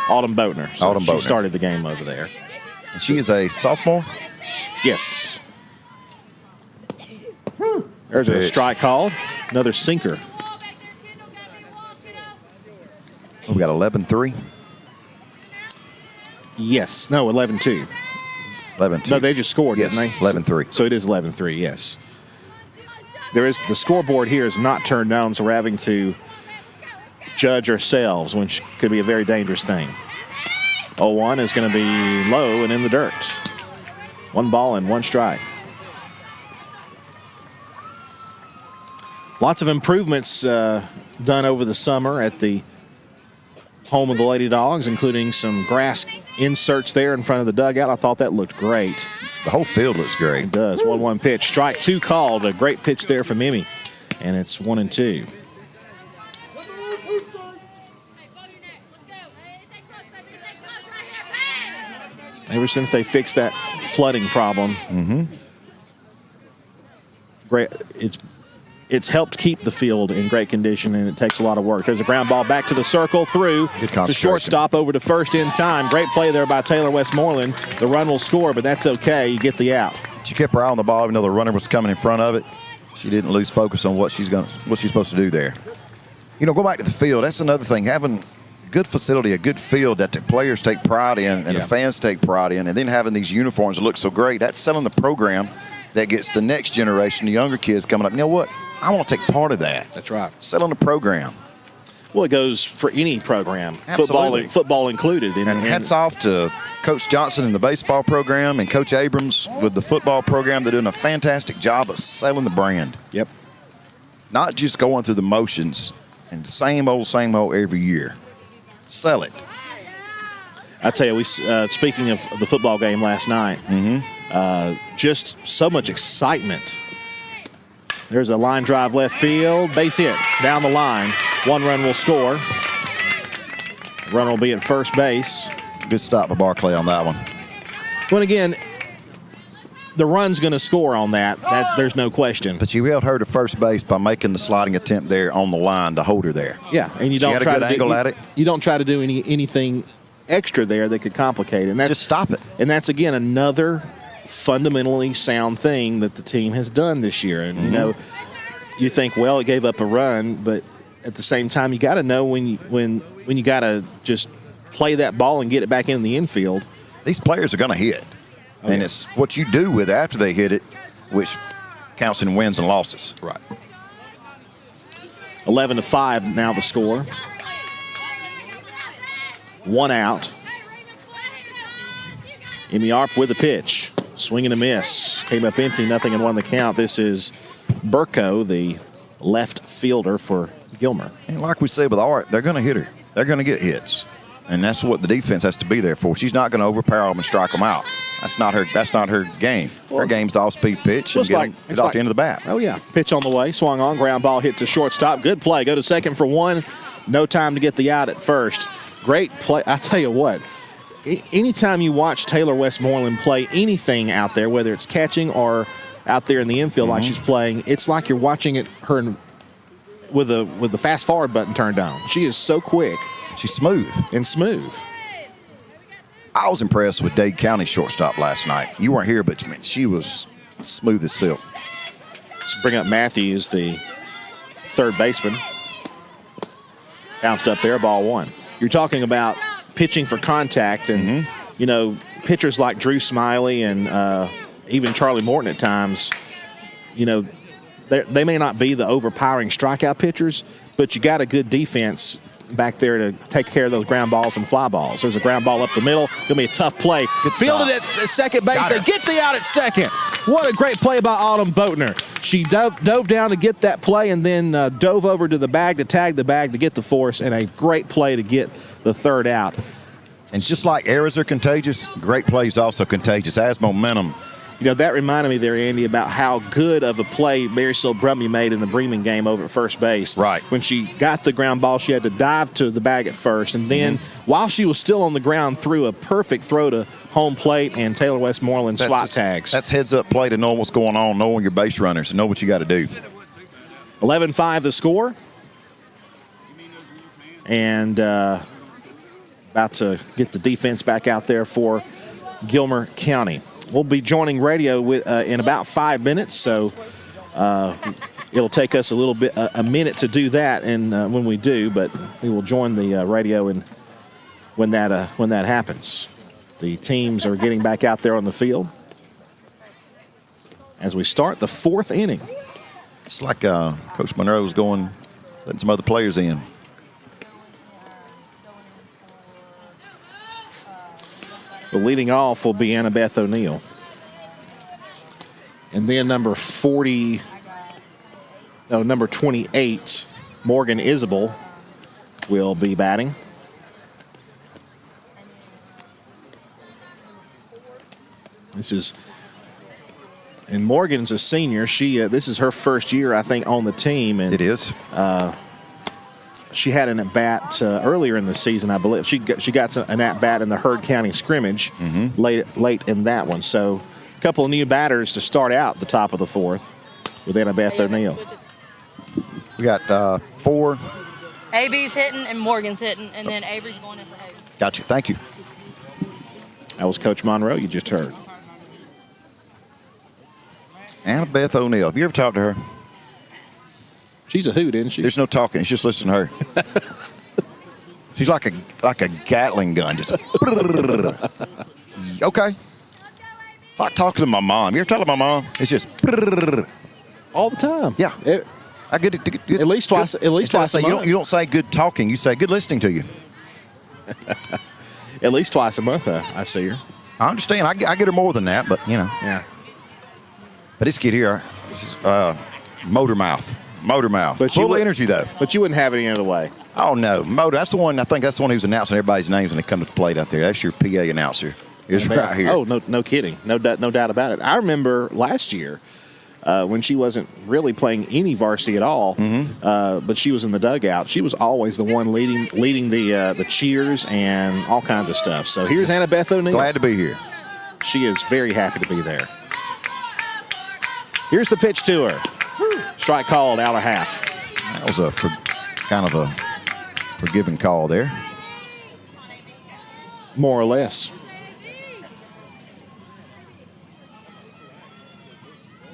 Autumn Boatner. So Autumn Boatner. She started the game over there. And she is a sophomore? Yes. There's a strike called. Another sinker. We got 11-3. Yes. No, 11-2. 11-2. No, they just scored, yes, didn't they? 11-3. So it is 11-3, yes. There is the scoreboard here is not turned on, so we're having to judge ourselves, which could be a very dangerous thing. 0-1 is going to be low and in the dirt. 1 ball and 1 strike. Lots of improvements done over the summer at the home of the Lady Dogs, including some grass inserts there in front of the dugout. I thought that looked great. The whole field looks great. It does. 1-1 pitch. Strike 2 called. A great pitch there from Emmy. And it's 1-2. Ever since they fixed that flooding problem, great. It's helped keep the field in great condition, and it takes a lot of work. There's a ground ball back to the circle, through to shortstop, over to first in time. Great play there by Taylor Westmoreland. The run will score, but that's okay. You get the out. She kept her eye on the ball, even though the runner was coming in front of it. She didn't lose focus on what she's supposed to do there. You know, go back to the field. That's another thing. Having good facility, a good field that the players take pride in and the fans take pride in, and then having these uniforms that look so great, that's selling the program that gets the next generation, the younger kids coming up. You know what? I want to take part of that. That's right. Selling the program. Well, it goes for any program, Absolutely. football included. And hats off to Coach Johnson in the baseball program and Coach Abrams with the football program. They're doing a fantastic job of selling the brand. Yep. Not just going through the motions and the same old every year. Sell it. I tell you, we speaking of the football game last night, just so much excitement. There's a line drive left field, base hit down the line. 1 run will score. Run will be at first base. Good stop by Barclay on that one. But again, the run's going to score on that. There's no question. But you held her to first base by making the sliding attempt there on the line to hold her there. Yeah, and you she don't had try a good to angle at it. You don't try to do anything extra there that could complicate it. And just stop it. And that's again another fundamentally sound thing that the team has done this year. And you know, you think, well, it gave up a run, but at the same time, you got to know when you got to just play that ball and get it back in the infield. These players are going to hit, and it's what you do with it after they hit it, which counts in wins and losses. Right. 11-5 now the score. 1 out. Emmy Arp with the pitch. Swing and a miss. Came up empty, 0-1 the count. This is Burko, the left fielder for Gilmer. And like we said with Art, they're going to hit her. They're going to get hits. And that's what the defense has to be there for. She's not going to overpower them and strike them out. That's not her game. Well, her game's off-speed pitch and get off the end of the bat. Oh, yeah. Pitch on the way. Swung on. Ground ball hit to shortstop. Good play. Go to second for 1. No time to get the out at first. Great play. I tell you what, anytime you watch Taylor Westmoreland play anything out there, whether it's catching or out there in the infield like she's playing, it's like you're watching her with the fast forward button turned on. She is so quick. She's smooth. And smooth. I was impressed with Dade County shortstop last night. You weren't here, but man, she was smooth as silk. Let's bring up Matthews, the third baseman. Bounced up there, ball one. You're talking about pitching for contact, and, you know, pitchers like Drew Smiley and even Charlie Morton at times, you know, they may not be the overpowering strikeout pitchers, but you got a good defense back there to take care of those ground balls and fly balls. There's a ground ball up the middle. Going to be a tough play. Fielded at second base. They get the out at second. What a great play by Autumn Boatner. She dove down to get that play and then dove over to the bag to tag the bag to get the force, and a great play to get the third out. And just like errors are contagious, great plays also contagious. As momentum. You know, that reminded me there, Andy, about how good of a play Marysill Brumby made in the Bremen game over at first base. Right. When she got the ground ball, she had to dive to the bag at first. And then while she was still on the ground, threw a perfect throw to home plate and Taylor Westmoreland slot tags. That's heads-up play to know what's going on, knowing your base runners, and know what you got to do. 11-5 the score. And about to get the defense back out there for Gilmer County. We'll be joining radio in about 5 minutes, so it'll take us a minute to do that, and when we do, but we will join the radio when that happens. The teams are getting back out there on the field as we start the fourth inning. It's like Coach Monroe's letting some other players in. The leading off will be Annabeth O'Neill. And then number 28, Morgan Isabel, will be batting. And Morgan's a senior. This is her first year, I think, on the team. And it is. She had an at-bat earlier in the season, I believe. She got an at-bat in the Heard County scrimmage late in that one. So a couple of new batters to start out the top of the fourth with Annabeth O'Neill. We got 4. AB's hitting and Morgan's hitting, and then Avery's going in for Hayden. Got you. Thank you. That was Coach Monroe you just heard. Annabeth O'Neill. Have you ever talked to her? She's a hoot, isn't she? There's no talking. It's just listen to her. She's like a Gatling gun. Just okay. It's like talking to my mom. You ever talk to my mom? It's just all the time. Yeah. I get it. At least twice. At least twice a month. You don't say good talking. You say good listening to you. At least twice a month, I see her. I understand. I get her more than that, but you know. Yeah. But this kid here, this is motor mouth. But full of energy, though. But you wouldn't have it any other way. Oh, no. Motor, that's the one, I think that's the one who's announcing everybody's names when they come to the plate out there. That's your PA announcer. It's right here. Oh, no kidding. No doubt about it. I remember last year when she wasn't really playing any varsity at all, but she was in the dugout. She was always the one leading the cheers and all kinds of stuff. So here's Annabeth O'Neill. Glad to be here. She is very happy to be there. Here's the pitch to her. Strike called, out of half. That was kind of a forgiving call there. More or less.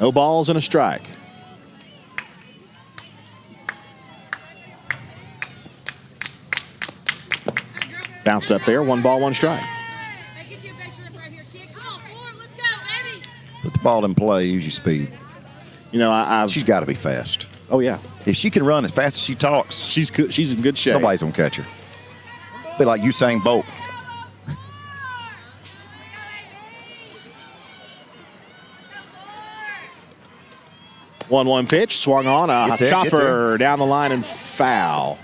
No balls and a strike. Bounced up there, 1 ball, 1 strike. Put the ball in play, use your speed. You know, she's got to be fast. Oh, yeah. If she can run as fast as she talks, she's good. She's in good shape. Nobody's going to catch her. A bit like Usain Bolt. One pitch, swung on, a chopper down the line and foul.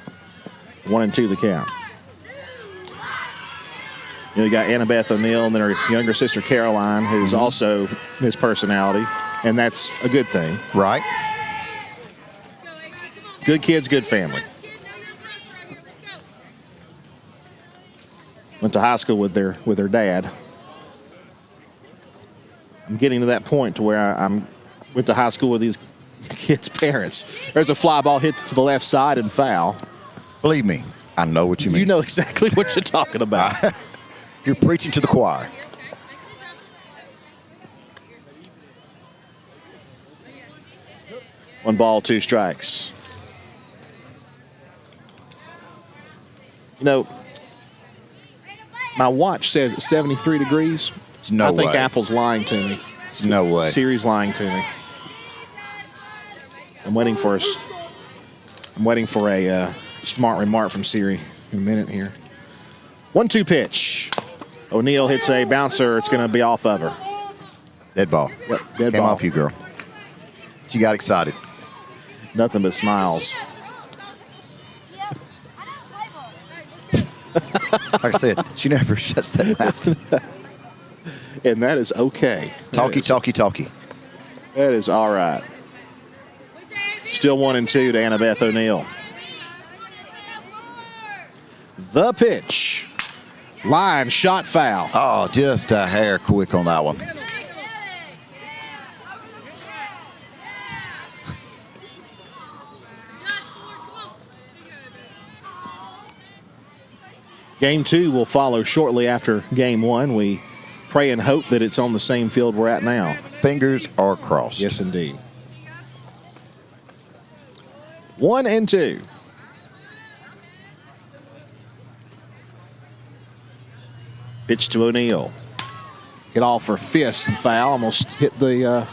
1-2 the count. You know, you got Annabeth O'Neill and then her younger sister Caroline, who's also his personality, and that's a good thing. Right. Good kids, good family. Went to high school with their dad. I'm getting to that point to where I went to high school with these kids' parents. There's a fly ball hit to the left side and foul. Believe me, I know what you mean. You know exactly what you're talking about. You're preaching to the choir. 1 ball, 2 strikes. You know, my watch says it's 73 degrees. No I think way. Apple's lying to me. No way. Siri's lying to me. I'm waiting for a smart remark from Siri in a minute here. 1-2 pitch. O'Neal hits a bouncer. It's going to be off of her. Dead ball. Yep, dead Came ball. off you, girl. She got excited. Nothing but smiles. Like I said, she never shuts that mouth. And that is okay. Talkie. That is all right. Still 1-2 to Annabeth O'Neal. The pitch. Line shot foul. Oh, just a hair quick on that one. Game 2 will follow shortly after Game 1. We pray and hope that it's on the same field we're at now. Fingers are crossed. Yes, indeed. 1-2. Pitch to O'Neal. Hit off for fist and foul. Almost hit the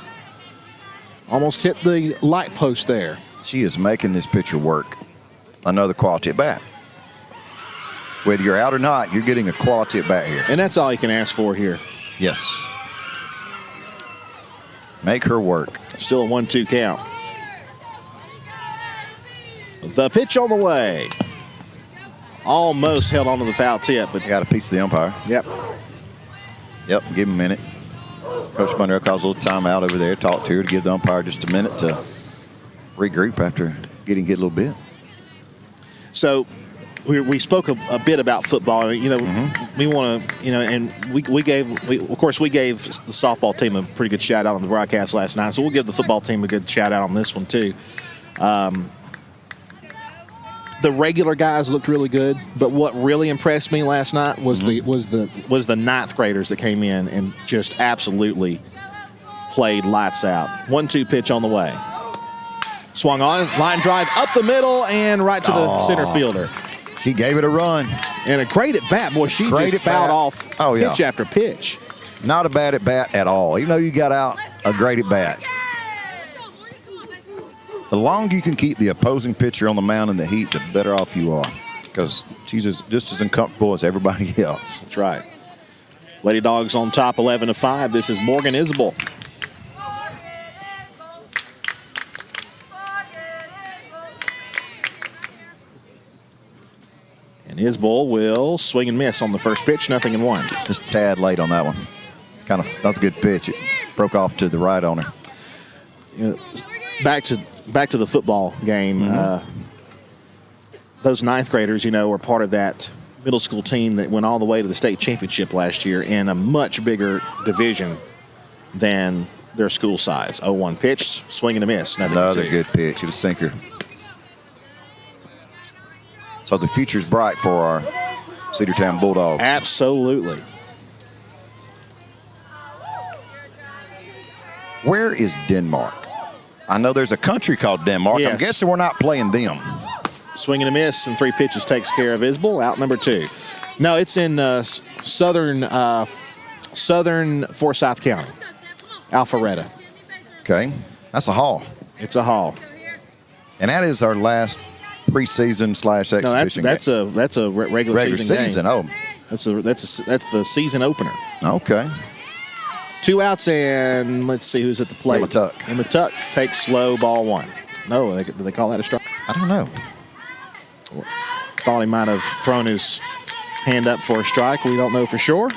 light post there. She is making this pitcher work. Another quality at bat. Whether you're out or not, you're getting a quality at bat here. And that's all you can ask for here. Yes. Make her work. Still a 1-2 count. The pitch on the way. Almost held onto the foul tip, but Got a piece of the umpire. yep. Yep, give him a minute. Coach Monroe calls a little timeout over there, talk to her to give the umpire just a minute to regroup after getting hit a little bit. So we spoke a bit about football. You know, we want to, you know, and we gave the softball team a pretty good shout out on the broadcast last night. So we'll give the football team a good shout out on this one too. The regular guys looked really good, but what really impressed me last night was the ninth graders that came in and just absolutely played lights out. 1-2 pitch on the way. Swung on, line drive up the middle and right to the center fielder. She gave it a run. And a great at bat, boy. She Great just at fouled bat. off Oh, yeah. pitch after pitch. Not a bad at bat at all. Even though you got out a great at bat. The longer you can keep the opposing pitcher on the mound in the heat, the better off you are. Because she's just as uncomfortable as everybody else. That's right. Lady Dogs on top 11-5. This is Morgan Isbell. And Isbell will swing and miss on the first pitch, 0-1. Just a tad late on that one. That was a good pitch. It broke off to the right on her. You know, back to the football game. Those ninth graders, you know, were part of that middle school team that went all the way to the state championship last year in a much bigger division than their school size. 0-1 pitch, swing and a miss. Another good pitch. It was a sinker. So the future's bright for our Cedartown Bulldogs. Absolutely. Where is Denmark? I know there's a country called Denmark. Yes. I'm guessing we're not playing them. Swing and a miss, and 3 pitches takes care of Isbell. Out number 2. No, it's in southern Forsyth County, Alpharetta. Okay. That's a haul. It's a haul. And that is our last preseason / No, exhibition that's a regular season. game. Oh, That's the season opener. okay. 2 outs, and let's see who's at the plate. Emma Tuck takes slow, ball 1. No, do they call that a strike? I don't know. Thought he might have thrown his hand up for a strike. We don't know for sure.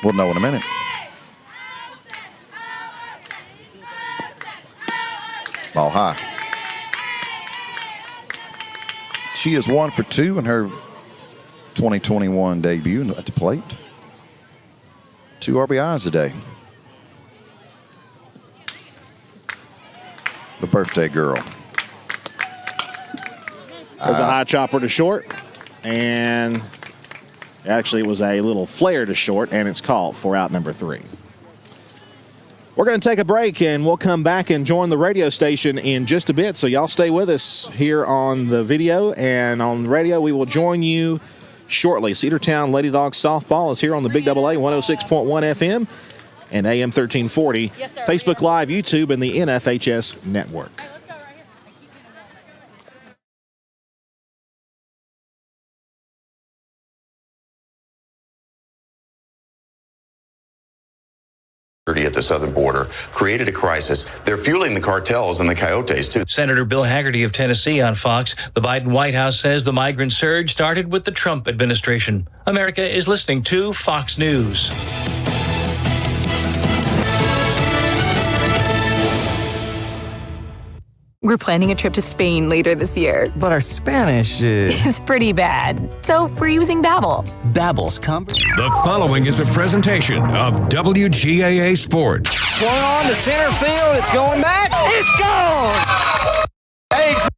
We'll know in a minute. Ball high. She is 1 for 2 in her 2021 debut at the plate. 2 RBIs today. The birthday girl. There's a high chopper to short, and actually it was a little flare to short, and it's called for out number 3. We're going to take a break, and we'll come back and join the radio station in just a bit. So y'all stay with us here on the video, and on the radio we will join you shortly. Cedartown Lady Dawgs softball is here on the Big AA 106.1 FM and AM 1340, Yes, sir. Facebook Live, YouTube, and the NFHS network. At the southern border created a crisis. They're fueling the cartels and the coyotes, too. Senator Bill Hagerty of Tennessee on Fox. The Biden White House says the migrant surge started with the Trump administration. America is listening to Fox News. We're planning a trip to Spain later this year. But our Spanish is... It's pretty bad. So we're using Babbel. Babbel's The following is a presentation of WGAA Sports. Swung on to center field. It's going back. It's gone. Hey.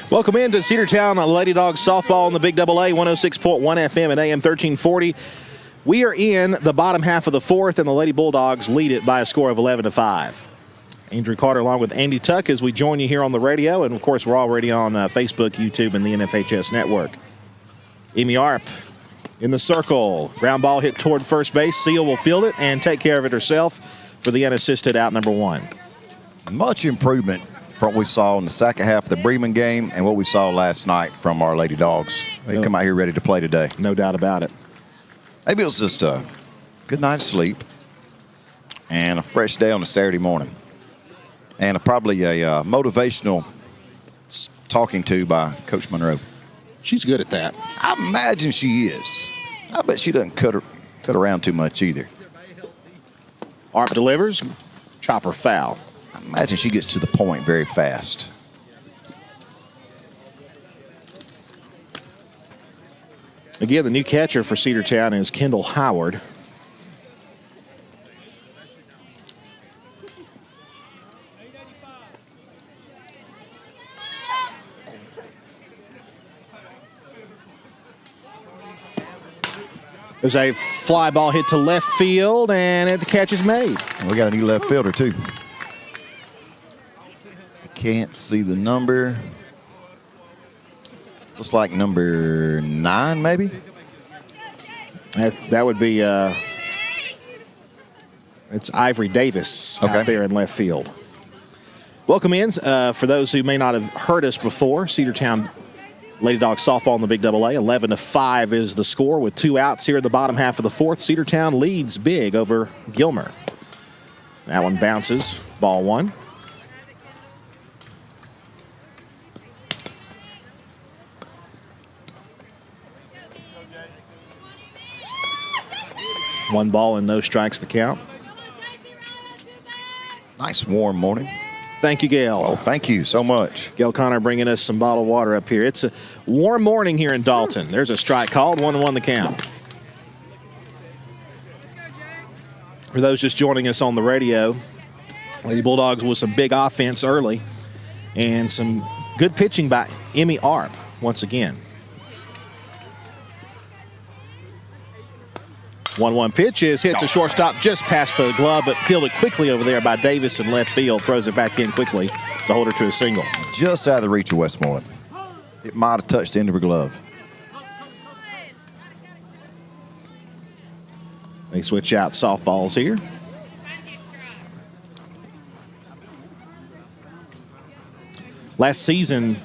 Welcome into Cedartown Lady Dawgs softball on the Big AA 106.1 FM and AM 1340. We are in the bottom half of the fourth, and the Lady Bulldogs lead it by a score of 11-5. Andrew Carter along with Andy Tuck as we join you here on the radio, and of course we're already on Facebook, YouTube, and the NFHS network. Amy Arp in the circle. Ground ball hit toward first base. Seal will field it and take care of it herself for the unassisted out number one. Much improvement from what we saw in the second half of the Bremen game and what we saw last night from our Lady Dogs. They come out here ready to play today. No doubt about it. Maybe it was just a good night's sleep and a fresh day on a Saturday morning. And probably a motivational talking to by Coach Monroe. She's good at that. I imagine she is. I bet she doesn't cut around too much either. Arp delivers. Chopper foul. I imagine she gets to the point very fast. Again, the new catcher for Cedartown is Kendall Howard. There's a fly ball hit to left field, and the catch is made. We got a new left fielder, too. Can't see the number. Looks like number 9, maybe. That would be it's Ivory Davis out there in left field. Welcome in. For those who may not have heard us before, Cedartown Lady Dawgs softball in the Big AA. 11-5 is the score with 2 outs here in the bottom half of the fourth. Cedartown leads big over Gilmer. That one bounces. Ball one. One ball and no strikes the count. Nice warm morning. Thank you, Gail. Oh, thank you so much. Gail Connor bringing us some bottled water up here. It's a warm morning here in Dalton. There's a strike called, 1-1 the count. For those just joining us on the radio, Lady Bulldogs with some big offense early and some good pitching by Emmy Arp once again. 1-1 pitch is hit to shortstop just past the glove, but fielded quickly over there by Davis in left field. Throws it back in quickly to hold her to a single. Just out of the reach of Westmoreland. It might have touched the end of her glove. They switch out softballs here. Last season,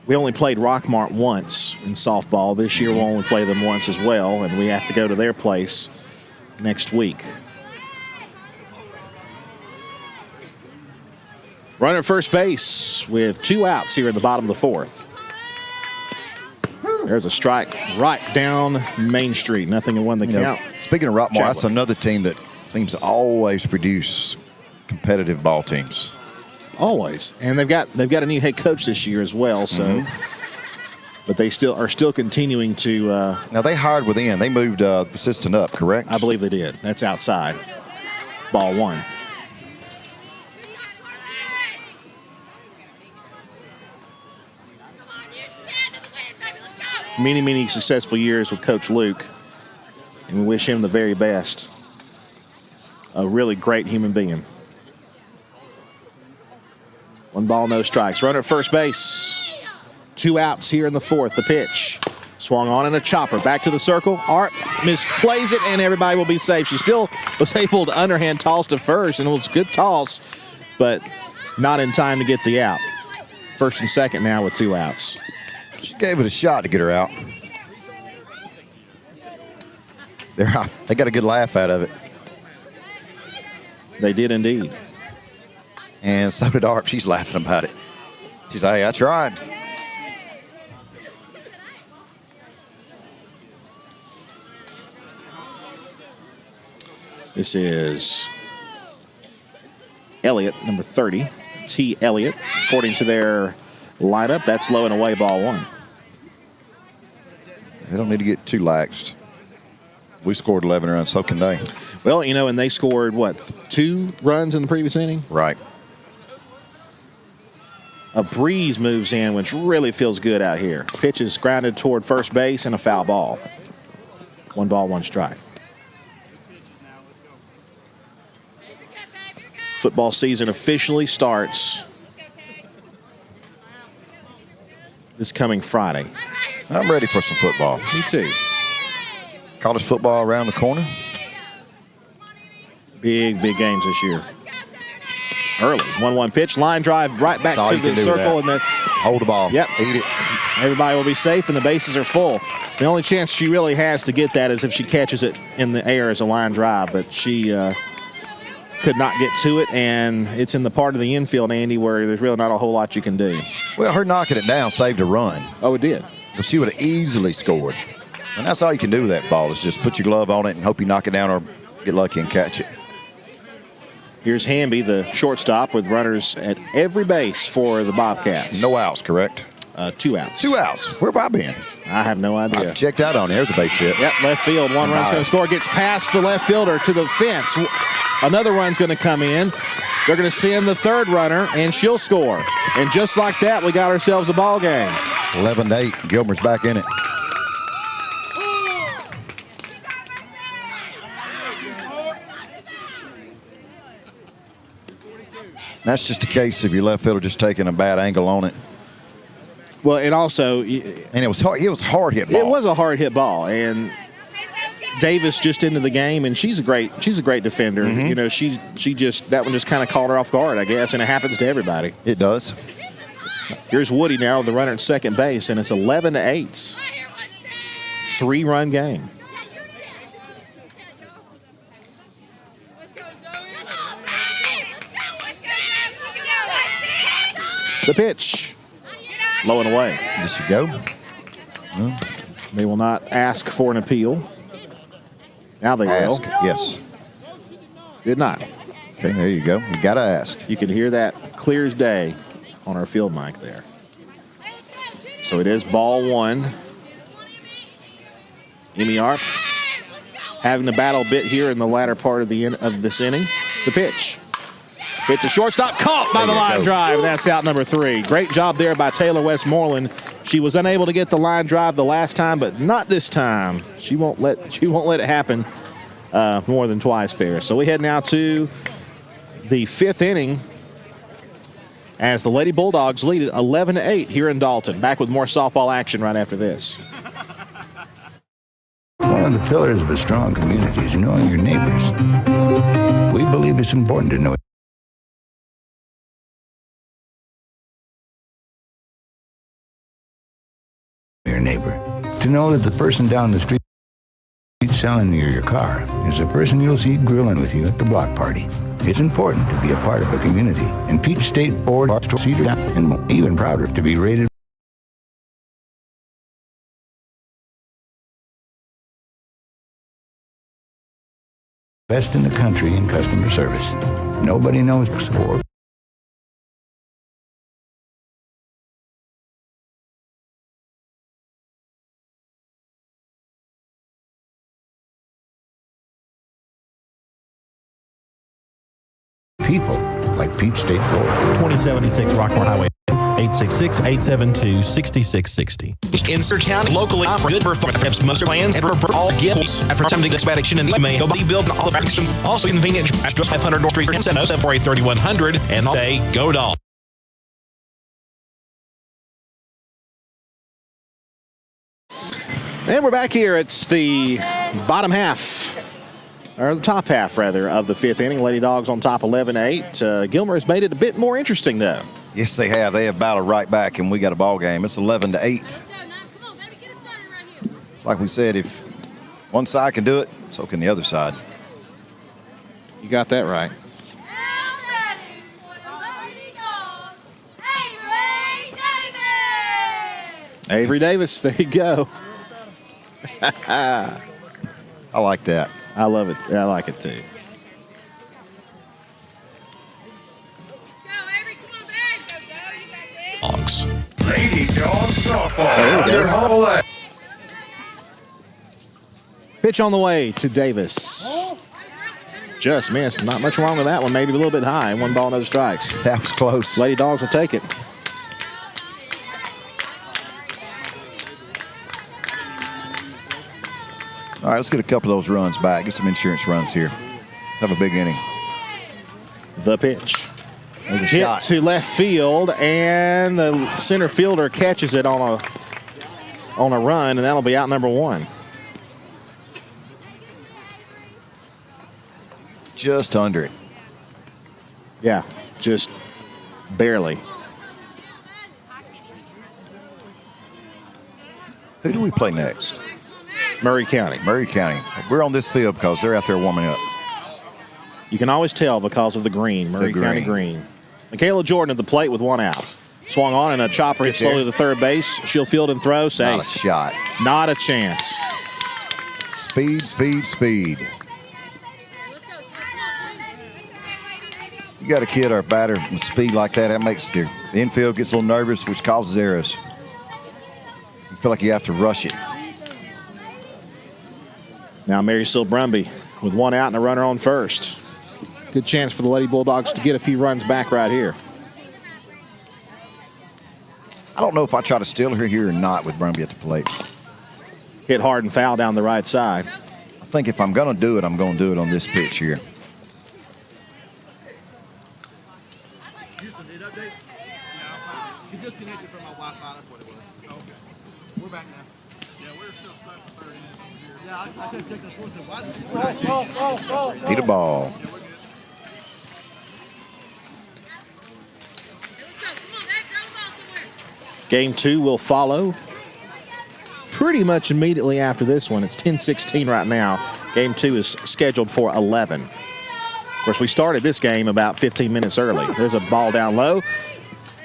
we only played Rockmart once in softball. This year, we'll only play them once as well, and we have to go to their place next week. Runner at first base with 2 outs here in the bottom of the fourth. There's a strike right down Main Street. Nothing in one the count. Speaking of Rockmore, that's Chadwick. another team that seems to always produce competitive ball teams. Always. And they've got a new head coach this year as well, so but they are still continuing to Now they hired within. They moved the assistant up, correct? I believe they did. That's outside. Ball 1. Many successful years with Coach Luke, and we wish him the very best. A really great human being. 1 ball, no strikes. Runner at first base. 2 outs here in the fourth. The pitch. Swung on in a chopper. Back to the circle. Art misplays it, and everybody will be safe. She still was able to underhand toss to first, and it was a good toss, but not in time to get the out. First and second now with 2 outs. She gave it a shot to get her out. They got a good laugh out of it. They did indeed. And so did Art. She's laughing about it. She's like, hey, I tried. This is Elliott, number 30. T. Elliott. According to their lineup, that's low and away, ball 1. They don't need to get too laxed. We scored 11 runs, so can they. Well, and they scored, 2 runs in the previous inning? Right. A breeze moves in, which really feels good out here. Pitch is grounded toward first base and a foul ball. 1 ball, 1 strike. Football season officially starts this coming Friday. I'm ready for some football. Me too. College football around the corner. Big games this year. Early. 1-1 pitch. Line drive right back to the circle. And then hold the ball. Yep. Eat it. Everybody will be safe, and the bases are full. The only chance she really has to get that is if she catches it in the air as a line drive, but she could not get to it, and it's in the part of the infield, Andy, where there's really not a whole lot you can do. Well, her knocking it down saved a run. Oh, it did. But she would have easily scored. And that's all you can do with that ball is just put your glove on it and hope you knock it down or get lucky and catch it. Here's Hamby, the shortstop, with runners at every base for the Bobcats. No outs, correct? 2 outs. 2 outs. Where have I been? I have no idea. I checked out on it. There's a base hit. Yep, left field. 1 run's going to score. Gets past the left fielder to the fence. Another run's going to come in. They're going to send the 3rd runner, and she'll score. And just like that, we got ourselves a ball game. 11-8. Gilmer's back in it. That's just a case of your left fielder just taking a bad angle on it. Well, and also, and it was hard. It was a hard hit ball. It was a hard hit ball, and Davis just into the game, and she's a great defender. Mm-hmm. She just that one just kind of caught her off guard, I guess, and it happens to everybody. It does. Here's Woody now, the runner at second base, and it's 11-8. 3-run game. The pitch. Low and away. Yes, you go. Well, they will not ask for an appeal. Now they will. Yes. Did not. Okay, there you go. You got to ask. You can hear that clear as day on our field mic there. So it is ball 1. Emmy Arp having to battle a bit here in the latter part of this inning. The pitch. Hit the shortstop, caught by the line drive, and that's out number 3. Great job there by Taylor Westmoreland. She was unable to get the line drive the last time, but not this time. She won't let it happen more than twice there. So we head now to the 5th inning as the Lady Bulldogs lead it 11-8 here in Dalton. Back with more softball action right after this. One of the pillars of a strong community is knowing your neighbors. We believe it's important to know your neighbor, to know that the person down the street selling you your car is the person you'll see grilling with you at the block party. It's important to be a part of a community, and Peach State Ford, Cedartown, and even prouder to be rated best in the country in customer service. Nobody knows more. People like Peach State Ford. 2076 Rockmore Highway. 866-872-6660. Insertown locally good performance master plans and all gifts after attempting expansion and may be built all the factions. Also convenient just 500 North Street and 748-3100 and all day go Dawgs. And we're back here. It's the bottom half, or the top half, rather, of the fifth inning. Lady Dawgs on top 11-8. Gilmer has made it a bit more interesting, though. Yes, they have. They have battled right back, and we got a ball game. It's 11-8. Like we said, if one side can do it, so can the other side. You got that right. Avery Davis, there you go. I like that. I love it. I like it too. Dawgs. Lady Dawgs softball. Pitch on the way to Davis. Just missed. Not much wrong with that one. Maybe a little bit high. 1 ball, no strikes. That was close. Lady Dawgs will take it. All right, let's get a couple of those runs back. Get some insurance runs here. Have a big inning. The pitch. There's a Hit shot. to left field, and the center fielder catches it on a run, and that'll be out number 1. Just under it. Yeah, just barely. Who do we play next? Murray County. Murray County. We're on this field because they're out there warming up. You can always tell because of the green, Murray County green. Kayla Jordan at the plate with 1 out. Swung on, and a chopper hit slowly to third base. She'll field and throw. Safe. Not a shot. Not a chance. Speed, speed, speed. You got a kid or a batter with speed like that, that makes the infield gets a little nervous, which causes errors. You feel like you have to rush it. Now Mary Sil Brumby with 1 out and a runner on first. Good chance for the Lady Bulldogs to get a few runs back right here. I don't know if I try to steal her here or not with Brumby at the plate. Hit hard and foul down the right side. I think if I'm going to do it, I'm going to do it on this pitch here. Need a ball. Game 2 will follow pretty much immediately after this one. It's 10-16 right now. Game 2 is scheduled for 11. Of course, we started this game about 15 minutes early. There's a ball down low.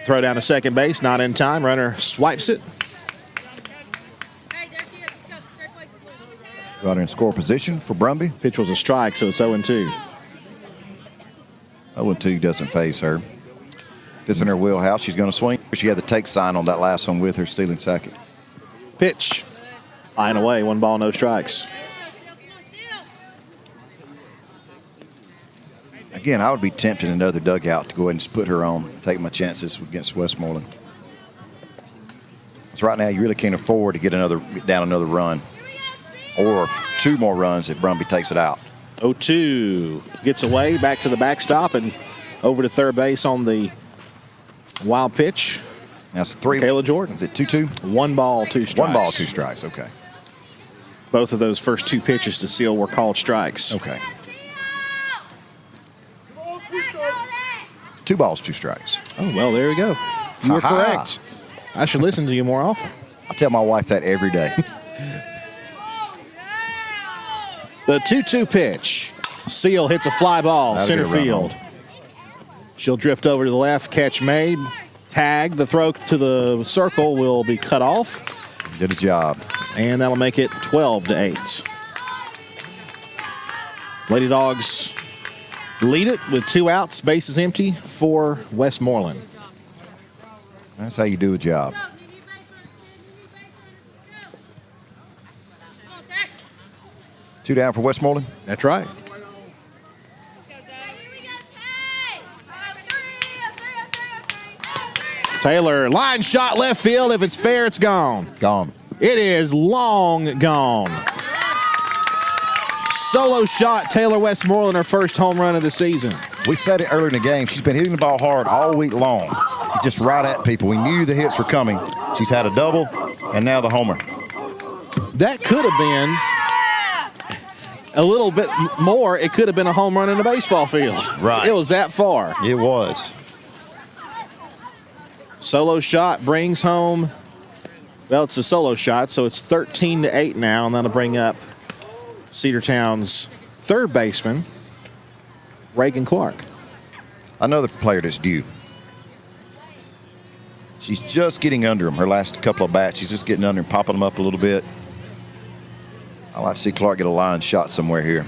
Throw down to second base, not in time. Runner swipes it. Go out in score position for Brumby. Pitch was a strike, so it's 0-2. 0-2 doesn't phase her. If it's in her wheelhouse, she's going to swing. She had the take sign on that last one with her, stealing second. Pitch. High and away, 1 ball, no strikes. Again, I would be tempted in another dugout to go ahead and just put her on, take my chances against Westmoreland. So right now, you really can't afford to get down another run. Or 2 more runs if Brumby takes it out. 0-2 gets away, back to the backstop, and over to third base on the wild pitch. That's 3. Kayla Jordan. Is it 2-2? 1 ball, 2 strikes. 1 ball, 2 strikes. Okay. Both of those first 2 pitches to Seal were called strikes. Okay. 2 balls, 2 strikes. Oh, well, there we go. You were Ha-ha. correct. I should listen to you more often. I tell my wife that every day. The 2-2 pitch. Seal hits a fly ball, That'll center get a run field. home. She'll drift over to the left, catch made. Tag, the throw to the circle will be cut off. Did a job. And that'll make it 12-8. Lady Dogs lead it with 2 outs, bases empty for Westmoreland. That's how you do a job. Two down for Westmoreland. That's right. Taylor, line shot left field. If it's fair, it's gone. Gone. It is long gone. Solo shot, Taylor Westmoreland, her first home run of the season. We said it earlier in the game. She's been hitting the ball hard all week long. Just right at people. We knew the hits were coming. She's had a double, and now the homer. That could have been a little bit more. It could have been a home run in a baseball field. Right. It was that far. It was. Solo shot brings home, well, it's a solo shot, so it's 13-8 now, and that'll bring up Cedartown's third baseman, Reagan Clark. Another player that's due. She's just getting under him. Her last couple of bats, she's just getting under him, popping them up a little bit. I like to see Clark get a line shot somewhere here.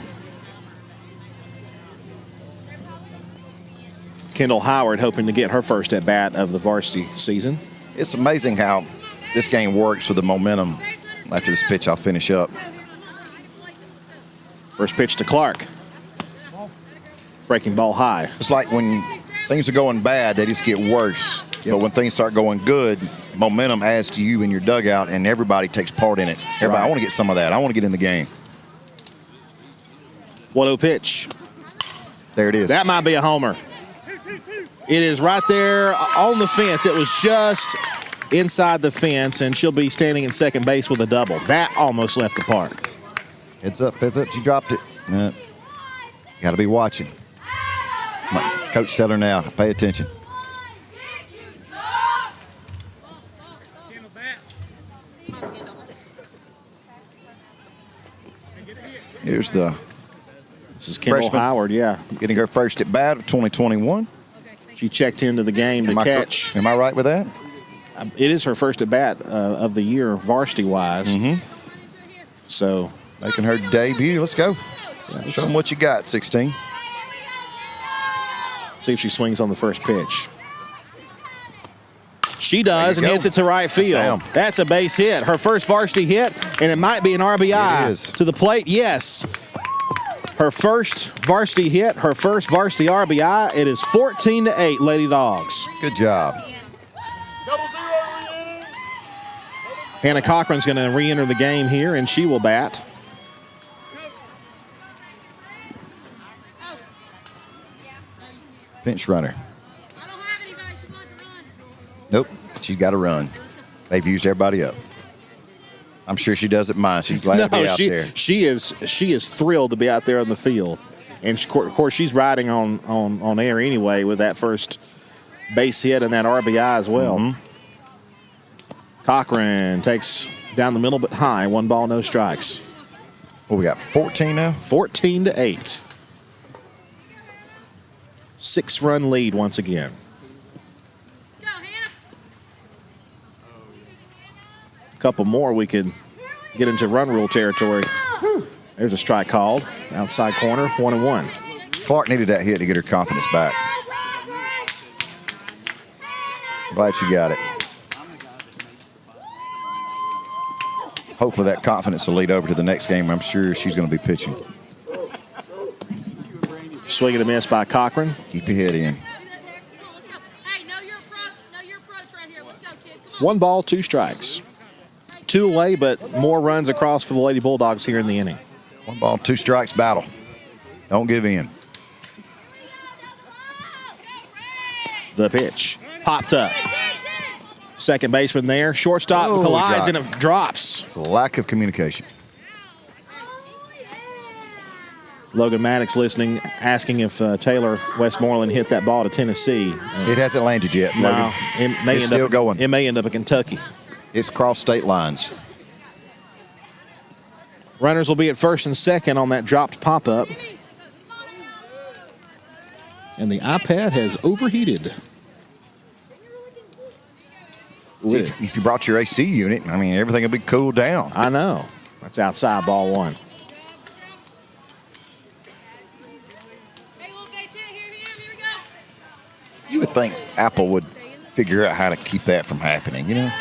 Kendall Howard hoping to get her first at bat of the varsity season. It's amazing how this game works with the momentum. After this pitch, I'll finish up. First pitch to Clark. Breaking ball high. It's like when things are going bad, they just get worse. But when things start going good, momentum adds to you in your dugout, and everybody takes part in it. Everybody, Right. I want to get some of that. I want to get in the game. 1-0 pitch. There it is. That might be a homer. It is right there on the fence. It was just inside the fence, and she'll be standing in second base with a double. That almost left the park. Heads up, heads up. She dropped it. Got to be watching. Coach, tell her now. Pay attention. Here's the This is Kendall freshman Howard, yeah. getting her first at bat of 2021. She checked into the game to catch. Am I right with that? It is her first at bat of the year, varsity-wise. So making her debut. Let's go. Show them what you got, 16. See if she swings on the first pitch. She does and go. hits it to right field. That's a base hit. Her first varsity hit, and it might be an RBI. It is. To the plate, yes. Her first varsity hit, her first varsity RBI. It is 14-8, Lady Dogs. Good job. Hannah Cochran's going to re-enter the game here, and she will bat. Pinch runner. Nope, she's got to run. They've used everybody up. I'm sure she doesn't mind. She's glad to be out there. She is thrilled to be out there on the field, and of course she's riding on air anyway with that first base hit and that RBI as well. Cochran takes down the middle but high. 1 ball, no strikes. Well, we got 14 now. 14-8. 6-run lead once again. A couple more, we could get into run rule territory. There's a strike called. Outside corner, 1-1. Clark needed that hit to get her confidence back. Glad she got it. Hopefully that confidence will lead over to the next game. I'm sure she's going to be pitching. Swing and a miss by Cochran. Keep your head in. 1 ball, 2 strikes. 2 away, but more runs across for the Lady Bulldogs here in the inning. 1 ball, 2 strikes battle. Don't give in. The pitch. Popped up. Second baseman there. Shortstop collides and it drops. Lack of communication. Logan Maddox listening, asking if Taylor Westmoreland hit that ball to Tennessee. It hasn't landed yet. No, Logan. it's still going. It may end up in Kentucky. It's crossed state lines. Runners will be at first and second on that dropped pop-up. And the iPad has overheated. See, if you brought your AC unit, I mean, everything would be cooled down. I know. That's outside, ball one. You would think Apple would figure out how to keep that from happening, you know?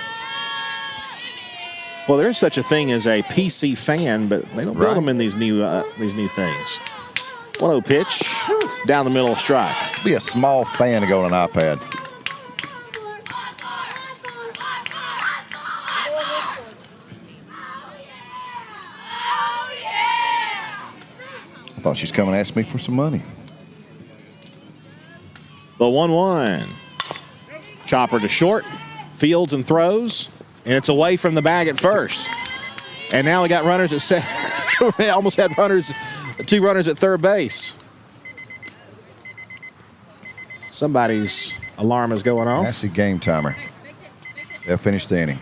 Well, there's such a thing as a PC fan, but they don't build them in these new things. 1-0 pitch, down the middle, strike. Be a small fan to go on an iPad. I thought she was coming to ask me for some money. The 1-1. Chopper to short, fields and throws, and it's away from the bag at first. And now we got runners at second. We almost had two runners at third base. Somebody's alarm is going off. That's the game timer. They'll finish the inning.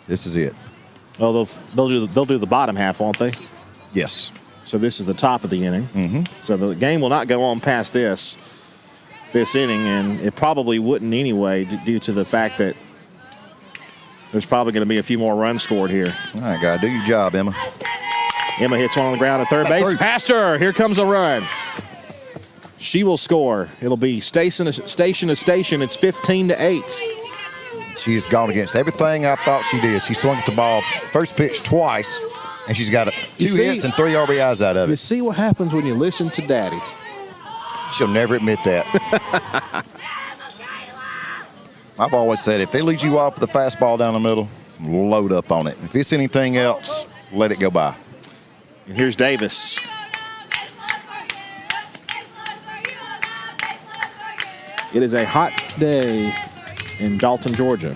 This is it. Oh, they'll do the bottom half, won't they? Yes. So this is the top of the inning. Mm-hmm. So the game will not go on past this inning, and it probably wouldn't anyway due to the fact that there's probably going to be a few more runs scored here. All right, gotta do your job, Emma. Emma hits one on the ground at third base. Past her. Here comes a run. She will score. It'll be station to station. It's 15-8. She has gone against everything I thought she did. She swung at the ball first pitch twice, and she's got two hits and 3 RBIs out of it. You see what happens when you listen to Daddy. She'll never admit that. I've always said if they lead you off with a fastball down the middle, load up on it. If it's anything else, let it go by. And here's Davis. It is a hot day in Dalton, Georgia.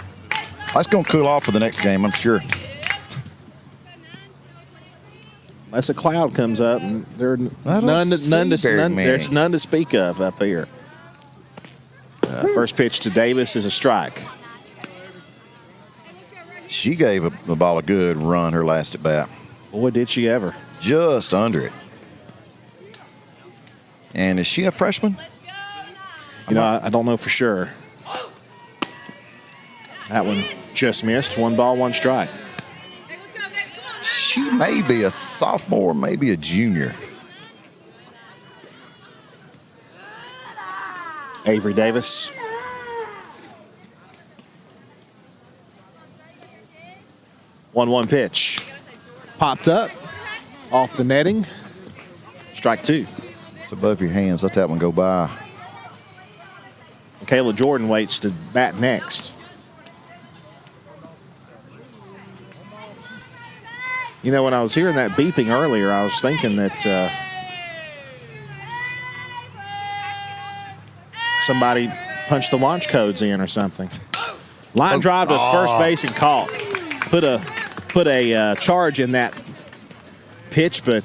That's going to cool off for the next game, I'm sure. Unless a cloud comes up, and there's none to speak of up here. First pitch to Davis is a strike. She gave the ball a good run her last at bat. Boy, did she ever. Just under it. And is she a freshman? You know, I don't know for sure. That one just missed. 1 ball, 1 strike. She may be a sophomore, maybe a junior. Avery Davis. One pitch. Popped up. Off the netting. Strike 2. It's above your hands. Let that one go by. Kayla Jordan waits to bat next. You know, when I was hearing that beeping earlier, I was thinking that somebody punched the launch codes in or something. Line drive to first base and caught. Put a charge in that pitch, but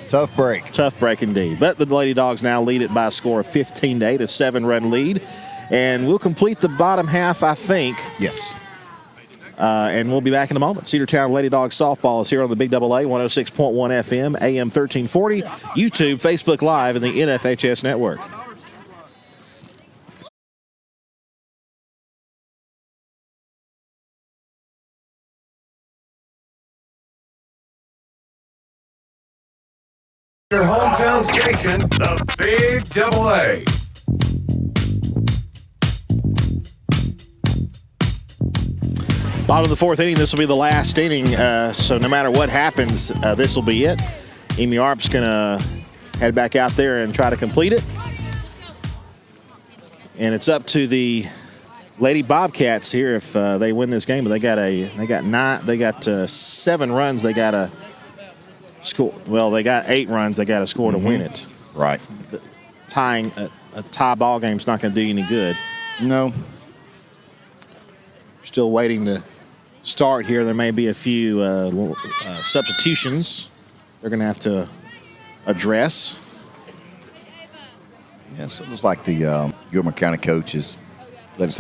tough break. Tough break indeed. But the Lady Dogs now lead it by a score of 15-8, a 7-run lead. And we'll complete the bottom half, I think. Yes. And we'll be back in a moment. Cedartown Lady Dogs softball is here on the Big Double A, 106.1 FM, AM 1340, YouTube, Facebook Live, and the NFHS Network. Your hometown station, the Big Double A. Bottom of the 4th inning, this will be the last inning. So no matter what happens, this will be it. Amy Arp's going to head back out there and try to complete it. And it's up to the Lady Bobcats here if they win this game. But they got 7 runs. They got to score. Well, they got 8 runs. They got to score to win it. Right. But tying a tie ball game is not going to do you any good. No. Still waiting to start here. There may be a few substitutions they're going to have to address. Yes, it looks like the Gilmer County coaches let us